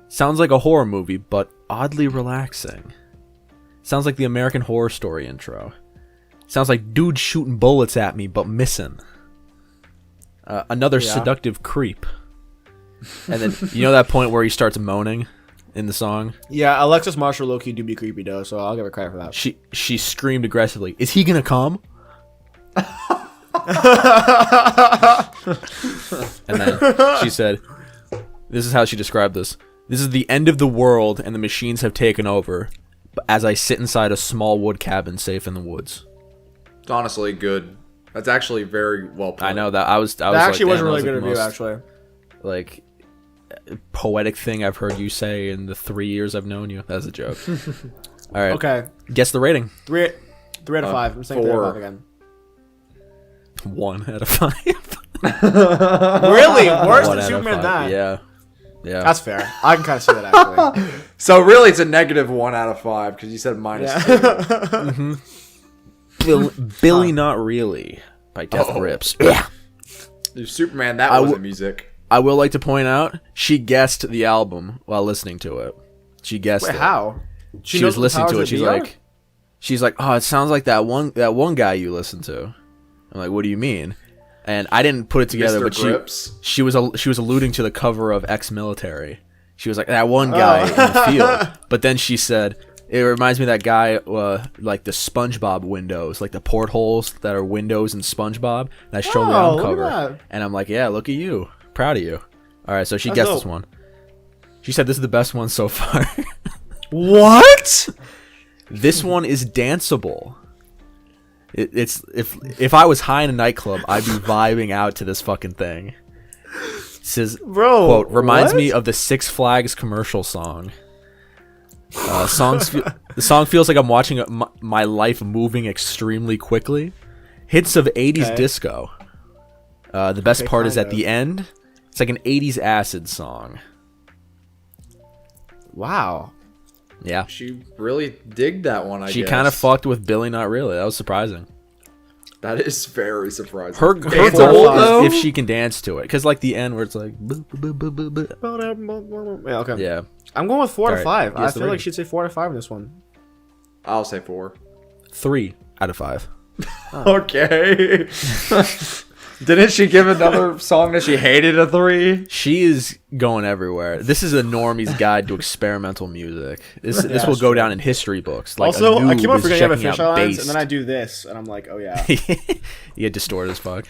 Speaker 2: Sounds like a horror movie, but oddly relaxing. Sounds like the American Horror Story intro. Sounds like dude shooting bullets at me, but missing. Another seductive creep. And then, you know that point where he starts moaning in the song?
Speaker 4: Yeah, Alexis Marshall low-key do be creepy though, so I'll give her credit for that.
Speaker 2: She screamed aggressively, "Is he gonna come?" And then she said, this is how she described this. "This is the end of the world and the machines have taken over, but as I sit inside a small wood cabin safe in the woods."
Speaker 1: It's honestly good. That's actually very well put.
Speaker 2: I know that I was
Speaker 4: That actually
Speaker 2: like,
Speaker 4: was a
Speaker 2: damn,
Speaker 4: really
Speaker 2: that
Speaker 4: good
Speaker 2: like the
Speaker 4: review,
Speaker 2: most,
Speaker 4: actually.
Speaker 2: like, poetic thing I've heard you say in the 3 years I've known you. That's a joke. All right.
Speaker 4: Okay,
Speaker 2: Guess the rating.
Speaker 4: 3 out of 5. I'm saying 3 out of 5 again.
Speaker 2: 1 out of 5.
Speaker 4: Really? Worse
Speaker 2: 1
Speaker 4: than
Speaker 2: out of
Speaker 4: Superman
Speaker 2: 5.
Speaker 4: That?
Speaker 2: Yeah.
Speaker 4: That's fair. I can kind of see that actually.
Speaker 1: So really, it's a negative 1 out of 5 because you said minus 2.
Speaker 2: Billy Not Really by Death Grips.
Speaker 1: Dude, Superman, that
Speaker 2: I
Speaker 1: wasn't
Speaker 2: w-
Speaker 1: music.
Speaker 2: I will like to point out, she guessed the album while listening to it. She guessed
Speaker 4: Wait,
Speaker 2: it.
Speaker 4: how?
Speaker 2: She was listening to it. She's like, "Oh, it sounds like that one guy you listen to." I'm like, "What do you mean?" And I didn't put it together,
Speaker 1: Mr.
Speaker 2: but
Speaker 1: Grips?
Speaker 2: she was alluding to the cover of Ex-Military. She was like, "That one guy in the field." But then she said, "It reminds me of that guy, like the SpongeBob windows, like the portholes that are windows in SpongeBob." And I showed her on
Speaker 4: look at
Speaker 2: cover,
Speaker 4: that.
Speaker 2: and I'm like, "Yeah, look at you, proud of you." All right, so she
Speaker 4: That's
Speaker 2: guessed
Speaker 4: dope.
Speaker 2: this one. She said this is the best one so far.
Speaker 4: What?
Speaker 2: This one is danceable. It's if I was high in a nightclub, I'd be vibing out to this fucking thing. It says,
Speaker 4: Bro,
Speaker 2: quote, reminds
Speaker 4: what?
Speaker 2: me of the Six Flags commercial song. The song feels like I'm watching my life moving extremely quickly. Hits of 80s
Speaker 4: Okay.
Speaker 2: disco. The best
Speaker 4: Okay,
Speaker 2: part is
Speaker 4: kind
Speaker 2: at the end. It's like an 80s acid song.
Speaker 4: Wow.
Speaker 2: Yeah.
Speaker 1: She really digged that one, I guess.
Speaker 2: She kind of fucked with Billy Not Really. That was surprising.
Speaker 1: That is very surprising.
Speaker 2: Her
Speaker 1: It's
Speaker 2: goal
Speaker 1: old, though?
Speaker 2: is if she can dance to it. Because, like, the end where it's like... boo, boo, boo, boo, boo, boo.
Speaker 4: Yeah, okay.
Speaker 2: Yeah.
Speaker 4: I'm going with 4 out of
Speaker 2: Alright,
Speaker 4: 5. I
Speaker 2: guess the
Speaker 4: feel like
Speaker 2: rating.
Speaker 4: she'd say 4 out of 5 in this one.
Speaker 1: I'll say 4.
Speaker 2: 3 out of 5.
Speaker 1: Okay. Didn't she give another song that she hated a 3?
Speaker 2: She is going everywhere. This is a normie's guide to experimental music. This will go down in history books. Like
Speaker 4: Also, I keep on
Speaker 2: is
Speaker 4: forgetting you have a
Speaker 2: checking
Speaker 4: fish
Speaker 2: out
Speaker 4: lines, and
Speaker 2: Based.
Speaker 4: then I do this, and I'm like, oh yeah,
Speaker 2: You get distorted as fuck.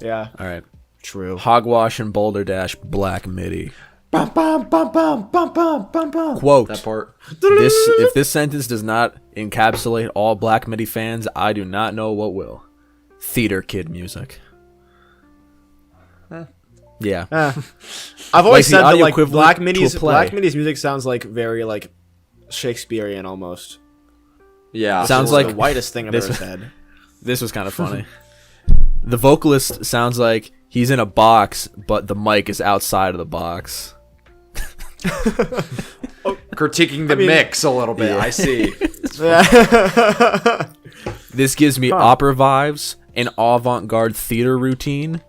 Speaker 4: yeah,
Speaker 2: All right.
Speaker 4: true.
Speaker 2: Hogwash and Boulder Dash Black MIDI.
Speaker 1: Bum, bum, bum, bum, bum, bum, bum, bum.
Speaker 2: Quote.
Speaker 1: That part.
Speaker 2: If this sentence does not encapsulate all Black MIDI fans, I do not know what will. Theater kid music. Yeah.
Speaker 4: I've always
Speaker 2: Like the
Speaker 4: said that
Speaker 2: audio
Speaker 4: like
Speaker 2: equivalent
Speaker 4: Black
Speaker 2: to a
Speaker 4: Midi's
Speaker 2: play.
Speaker 4: music sounds like very like Shakespearean almost.
Speaker 1: Yeah.
Speaker 2: Sounds
Speaker 4: It's
Speaker 2: like
Speaker 4: the whitest thing I've
Speaker 2: this-
Speaker 4: ever said.
Speaker 2: This was kind of funny. The vocalist sounds like he's in a box, but the mic is outside of the box.
Speaker 1: critiquing the mix a little bit.
Speaker 2: Yeah.
Speaker 1: I see.
Speaker 2: This gives me opera vibes, an avant-garde theater routine.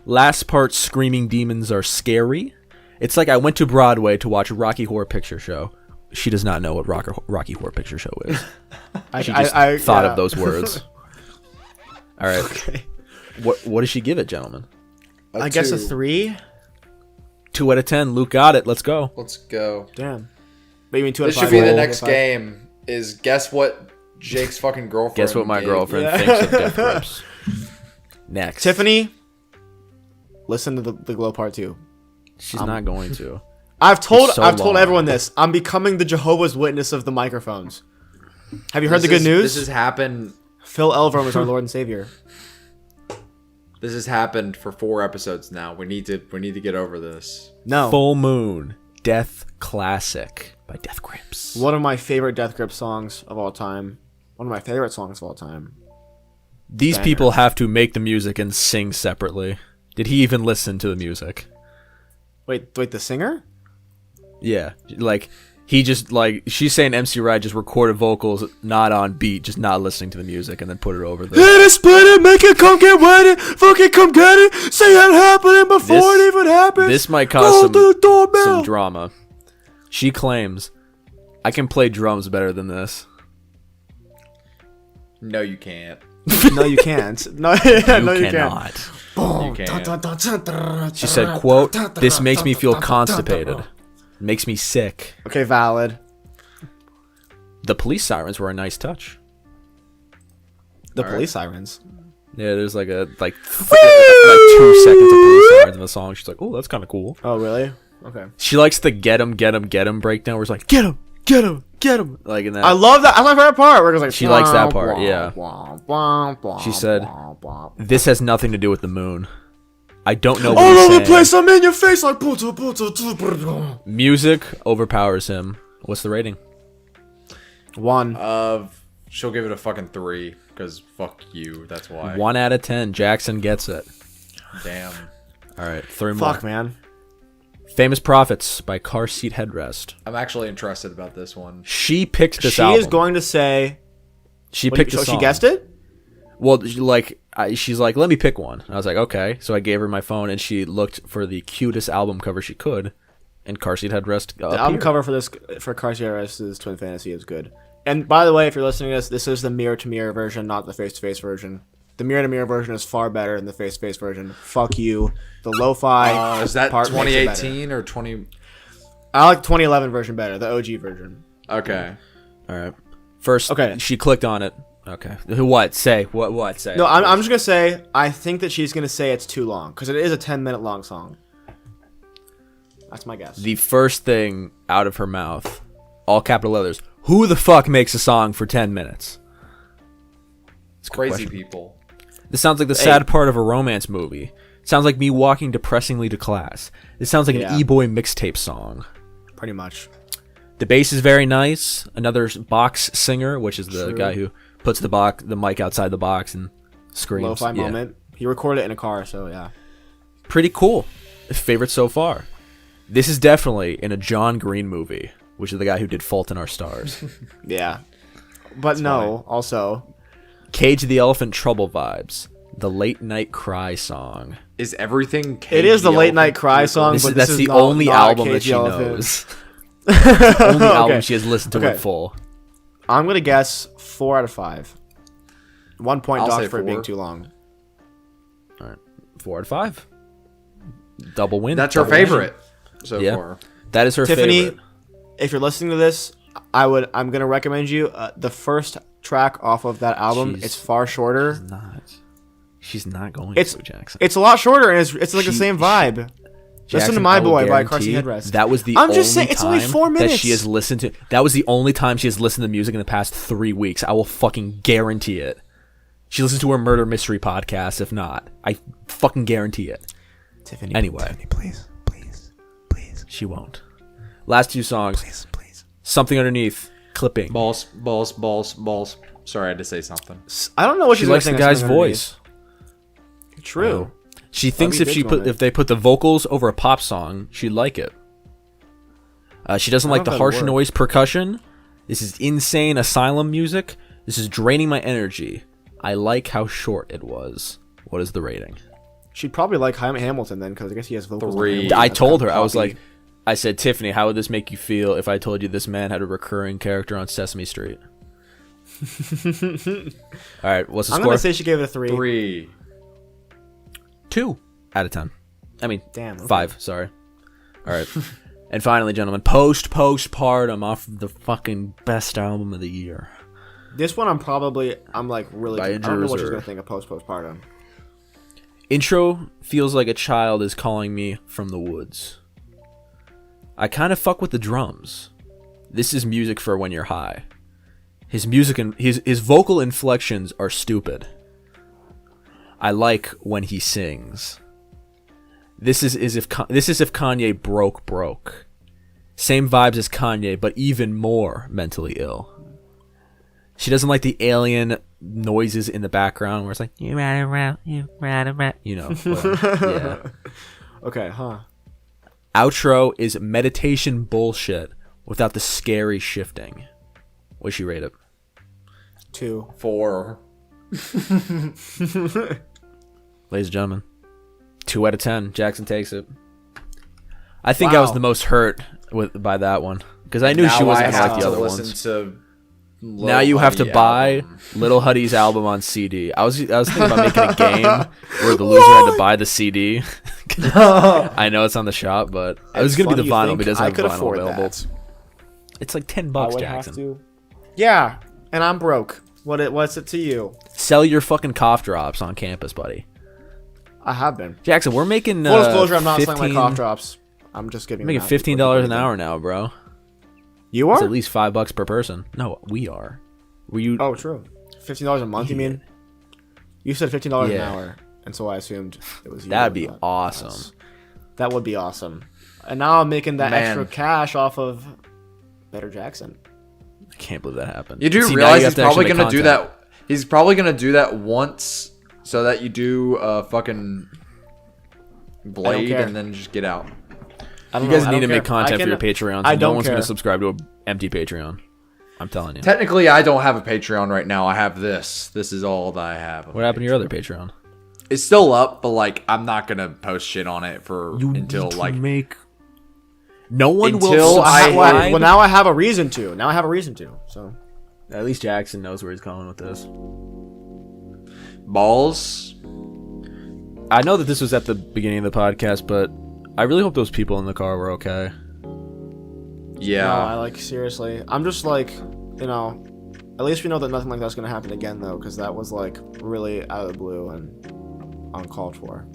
Speaker 2: Last part, screaming demons are scary. It's like I went to Broadway to watch Rocky Horror Picture Show. She does not know what Rocky Horror Picture Show is. She just thought of those words. All right.
Speaker 4: Okay.
Speaker 2: What does she give it, gentlemen?
Speaker 4: I guess a
Speaker 1: 2.
Speaker 4: 3.
Speaker 2: 2 out of 10. Luke got it. Let's go.
Speaker 1: Let's go.
Speaker 4: Damn. But you mean 2 out of
Speaker 1: This
Speaker 4: 5?
Speaker 1: should be the
Speaker 4: Roll.
Speaker 1: next
Speaker 4: 5?
Speaker 1: game. Is guess what Jake's fucking girlfriend.
Speaker 2: Guess what my
Speaker 1: gave.
Speaker 2: girlfriend
Speaker 4: Yeah.
Speaker 2: thinks of Death Grips. Next.
Speaker 4: Tiffany, listen to the Glow Part 2.
Speaker 2: She's not going to.
Speaker 4: I've told
Speaker 2: so
Speaker 4: I've told
Speaker 2: long.
Speaker 4: everyone this. I'm becoming the Jehovah's Witness of the microphones. Have you heard the good news?
Speaker 1: This has happened.
Speaker 4: Phil Elverum is our Lord and Savior.
Speaker 1: This has happened for 4 episodes now. We need to get over this.
Speaker 4: No.
Speaker 2: Full Moon. Death Classic by Death Grips.
Speaker 4: One of my favorite Death Grip songs of all time. One of my favorite songs of all time.
Speaker 2: These
Speaker 4: Banger.
Speaker 2: people have to make the music and sing separately. Did he even listen to the music?
Speaker 4: Wait, the singer?
Speaker 2: Yeah. Like, he just, like, she's saying MC Ride just recorded vocals not on beat, just not listening to the music, and then put it over the...
Speaker 4: Hit it, split it, make it, come get wet it, fucking come get it, say it happening before
Speaker 2: This-
Speaker 4: it even happens.
Speaker 2: This might
Speaker 4: Go
Speaker 2: cause
Speaker 4: to the doorbell.
Speaker 2: some drama. She claims, I can play drums better than this.
Speaker 1: No, you can't.
Speaker 4: No, you can't. No,
Speaker 2: You
Speaker 4: no, you
Speaker 2: cannot.
Speaker 4: can't.
Speaker 1: You can't.
Speaker 2: She said, quote, this makes me feel constipated. Makes me sick.
Speaker 4: Okay, valid.
Speaker 2: The police sirens were a nice touch.
Speaker 4: The police sirens.
Speaker 2: Yeah, there's like a like 2 seconds of police sirens in the song. She's like, oh, that's kind of cool.
Speaker 4: Oh, really? Okay.
Speaker 2: She likes the get 'em breakdown where it's like, get 'em, get 'em, get 'em. Like in that.
Speaker 4: I love that. I love that part where it goes like.
Speaker 2: She likes that part, yeah.
Speaker 4: She
Speaker 2: She said, this has nothing to do with the moon. I don't know what
Speaker 4: all
Speaker 2: he's
Speaker 4: over
Speaker 2: saying.
Speaker 4: the place, I'm in your face like.
Speaker 2: Music overpowers him. What's the rating?
Speaker 4: 1.
Speaker 1: She'll give it a fucking 3 because fuck you. That's why.
Speaker 2: 1 out of 10. Jackson gets it.
Speaker 1: Damn.
Speaker 2: All right, 3 more.
Speaker 4: Fuck, man.
Speaker 2: Famous Prophets by Car Seat Headrest.
Speaker 1: I'm actually interested about this one.
Speaker 2: She picked this
Speaker 4: She
Speaker 2: album.
Speaker 4: is going to say.
Speaker 2: She
Speaker 4: What,
Speaker 2: picked
Speaker 4: so
Speaker 2: the song.
Speaker 4: she guessed it?
Speaker 2: Well, she's like, let me pick one. I was like, okay. So I gave her my phone, and she looked for the cutest album cover she could, and Car Seat Headrest.
Speaker 4: The album cover for Car Seat Headrest's Twin Fantasy is good. And by the way, if you're listening to this is the mirror-to-mirror version, not the face-to-face version. The mirror-to-mirror version is far better than the face-to-face version. Fuck you. The lo-fi
Speaker 1: Is that
Speaker 4: part makes it better.
Speaker 1: 2018 or 20?
Speaker 4: I like 2011 version better, the OG version.
Speaker 1: Okay.
Speaker 2: All right. First,
Speaker 4: Okay.
Speaker 2: she clicked on it. Okay. What? Say. What? Say.
Speaker 4: No, I'm just going to say, I think that she's going to say it's too long, because it is a 10-minute long song. That's my guess.
Speaker 2: The first thing out of her mouth, all capital letters, who the fuck makes a song for 10 minutes? It's a good
Speaker 1: Crazy
Speaker 2: question.
Speaker 1: people.
Speaker 2: This sounds like the sad part of a romance movie. It sounds like me walking depressingly to class. It sounds like
Speaker 4: Yeah.
Speaker 2: an e-boy mixtape song.
Speaker 4: Pretty much.
Speaker 2: The bass is very nice. Another box singer, which is the
Speaker 4: True.
Speaker 2: guy who puts the mic outside the box and screams.
Speaker 4: Lo-fi
Speaker 2: Yeah.
Speaker 4: moment. He recorded it in a car, so yeah.
Speaker 2: Pretty cool. Favorite so far. This is definitely in a John Green movie, which is the guy who did Fault in Our Stars.
Speaker 4: Yeah. But no, also,
Speaker 2: Cage the Elephant Trouble vibes. The Late Night Cry song.
Speaker 1: Is everything?
Speaker 4: it is the late night cry song, but
Speaker 2: That's
Speaker 4: this
Speaker 2: the
Speaker 4: is
Speaker 2: only
Speaker 4: not
Speaker 2: album
Speaker 4: Cage
Speaker 2: that she
Speaker 4: the Elephant.
Speaker 2: knows. Only album she has listened to
Speaker 4: Okay.
Speaker 2: in full.
Speaker 4: I'm gonna guess 4 out of 5. 1 point
Speaker 1: I'll
Speaker 4: docked
Speaker 1: say
Speaker 4: for it being
Speaker 1: 4.
Speaker 4: too long.
Speaker 2: 4 out of 5. Double win.
Speaker 1: That's her
Speaker 2: Double win.
Speaker 1: favorite so
Speaker 2: Yeah.
Speaker 1: far.
Speaker 2: That is her
Speaker 4: Tiffany,
Speaker 2: favorite.
Speaker 4: if you're listening to this, I'm gonna recommend you the first track off of that album.
Speaker 2: She's-
Speaker 4: It's far shorter.
Speaker 2: She's not going
Speaker 4: It's
Speaker 2: to, Jackson.
Speaker 4: it's a lot shorter, and it's like the
Speaker 2: She-
Speaker 4: same vibe. Listen
Speaker 2: Jackson,
Speaker 4: to My
Speaker 2: I will
Speaker 4: Boy by
Speaker 2: guarantee
Speaker 4: Carsey Headrest.
Speaker 2: That was the
Speaker 4: I'm
Speaker 2: only
Speaker 4: just saying, it's only
Speaker 2: time
Speaker 4: 4
Speaker 2: that
Speaker 4: minutes.
Speaker 2: she has listened to. That was the only time she has listened to music in the past 3 weeks. I will fucking guarantee it. She listens to her murder mystery podcast. If not, I fucking guarantee it.
Speaker 4: Tiffany,
Speaker 2: Anyway.
Speaker 4: Tiffany, please.
Speaker 2: She won't. Last 2 songs.
Speaker 4: Please.
Speaker 2: Something Underneath. Clipping.
Speaker 1: Balls. Sorry, I had to say something.
Speaker 4: I don't know what
Speaker 2: She
Speaker 4: she's
Speaker 2: likes
Speaker 4: gonna
Speaker 2: the
Speaker 4: sing
Speaker 2: guy's
Speaker 4: Something
Speaker 2: voice.
Speaker 4: Underneath. True.
Speaker 2: She thinks
Speaker 4: be
Speaker 2: if she
Speaker 4: bitching on
Speaker 2: put
Speaker 4: it.
Speaker 2: if they put the vocals over a pop song, she'd like it. She doesn't
Speaker 4: I
Speaker 2: like
Speaker 4: don't
Speaker 2: the
Speaker 4: know if
Speaker 2: harsh
Speaker 4: that'd work.
Speaker 2: noise percussion. This is insane asylum music. This is draining my energy. I like how short it was. What is the rating?
Speaker 4: She'd probably like Hamilton then, because I guess he has vocals. on
Speaker 1: 3.
Speaker 4: Hamilton.
Speaker 2: I
Speaker 4: That's
Speaker 2: told
Speaker 4: kind
Speaker 2: her,
Speaker 4: of
Speaker 2: I was
Speaker 4: poppy.
Speaker 2: like, I said, Tiffany, how would this make you feel if I told you this man had a recurring character on Sesame Street? All right, what's the
Speaker 4: I'm
Speaker 2: score?
Speaker 4: gonna say she gave it a 3.
Speaker 1: 3.
Speaker 2: 2 out of 10. I mean,
Speaker 4: Damn, okay.
Speaker 2: 5, sorry. All right. And finally, gentlemen, Postpartum off of the fucking best album of the year.
Speaker 4: This one I'm like really.
Speaker 2: By
Speaker 4: I don't know what she's
Speaker 2: Injuries or-
Speaker 4: gonna think of postpartum.
Speaker 2: Intro feels like a child is calling me from the woods. I kind of fuck with the drums. This is music for when you're high. His music and his vocal inflections are stupid. I like when he sings. This is if Kanye broke. Same vibes as Kanye, but even more mentally ill. She doesn't like the alien noises in the background where it's like you know. Yeah.
Speaker 4: Okay, huh?
Speaker 2: Outro is meditation bullshit without the scary shifting. What'd she rate it?
Speaker 4: 2.
Speaker 1: 4.
Speaker 2: Ladies and gentlemen, 2 out of 10. Jackson takes it. I think I was
Speaker 4: Wow.
Speaker 2: the most hurt by that one because I knew she
Speaker 1: Now
Speaker 2: wasn't
Speaker 1: I
Speaker 2: gonna like
Speaker 1: have
Speaker 2: the
Speaker 1: to
Speaker 2: other
Speaker 1: listen
Speaker 2: ones.
Speaker 1: to
Speaker 2: Now you have to buy Lil Huddy's album on CD. I was thinking about making a game where the loser had to buy the CD. I know it's on the shop, but it was
Speaker 4: It's
Speaker 2: gonna be
Speaker 4: funny
Speaker 2: the
Speaker 4: you
Speaker 2: vinyl,
Speaker 4: think
Speaker 2: but it doesn't
Speaker 4: I
Speaker 2: have
Speaker 4: could
Speaker 2: vinyl
Speaker 4: afford
Speaker 2: available.
Speaker 4: that.
Speaker 2: It's like $10,
Speaker 4: I would
Speaker 2: Jackson.
Speaker 4: have to. Yeah, and I'm broke. What's it to you?
Speaker 2: Sell your fucking cough drops on campus, buddy.
Speaker 4: I have been.
Speaker 2: Jackson, we're making
Speaker 4: Full disclosure, I'm not selling my
Speaker 2: 15
Speaker 4: cough drops. I'm just giving.
Speaker 2: Making
Speaker 4: them out.
Speaker 2: $15 an hour now, bro.
Speaker 4: You
Speaker 2: It's
Speaker 4: are?
Speaker 2: at least $5 per person. No, we are. Were you?
Speaker 4: Oh, true. $15 a month, you mean? You said $15 an
Speaker 2: Yeah.
Speaker 4: hour, and so I assumed it was you.
Speaker 2: That'd be
Speaker 4: not
Speaker 2: awesome.
Speaker 4: us. That would be awesome. And now I'm making that
Speaker 1: Man.
Speaker 4: extra cash off of Better Jackson.
Speaker 2: I can't believe that happened.
Speaker 1: You do
Speaker 2: See, now
Speaker 1: realize
Speaker 2: you
Speaker 1: he's
Speaker 2: have to actually
Speaker 1: probably
Speaker 2: make
Speaker 1: gonna do
Speaker 2: content.
Speaker 1: that. He's probably gonna do that once, so that you do fucking Blade
Speaker 4: care.
Speaker 1: and then just get out.
Speaker 4: I don't
Speaker 2: You guys
Speaker 4: know, I
Speaker 2: need to
Speaker 4: don't
Speaker 2: make
Speaker 4: care. I
Speaker 2: content for
Speaker 4: can-
Speaker 2: your Patreon.
Speaker 4: I
Speaker 2: So no
Speaker 4: don't
Speaker 2: one's gonna
Speaker 4: care.
Speaker 2: subscribe to an empty Patreon. I'm telling you.
Speaker 1: Technically, I don't have a Patreon right now. I have this. This is all that I have.
Speaker 2: What happened to your other Patreon?
Speaker 1: It's still up, but like I'm not gonna post shit on it for until like
Speaker 2: make. No one
Speaker 1: Until
Speaker 2: will
Speaker 1: I-
Speaker 2: subscribe.
Speaker 4: Well, now I have a reason to. Now I have a reason to. So
Speaker 2: At least Jackson knows where he's going with this.
Speaker 1: balls.
Speaker 2: I know that this was at the beginning of the podcast, but I really hope those people in the car were okay.
Speaker 1: Yeah.
Speaker 4: no, I like seriously. I'm just like, at least we know that nothing like that's gonna happen again though, because that was like really out of the blue and uncalled for.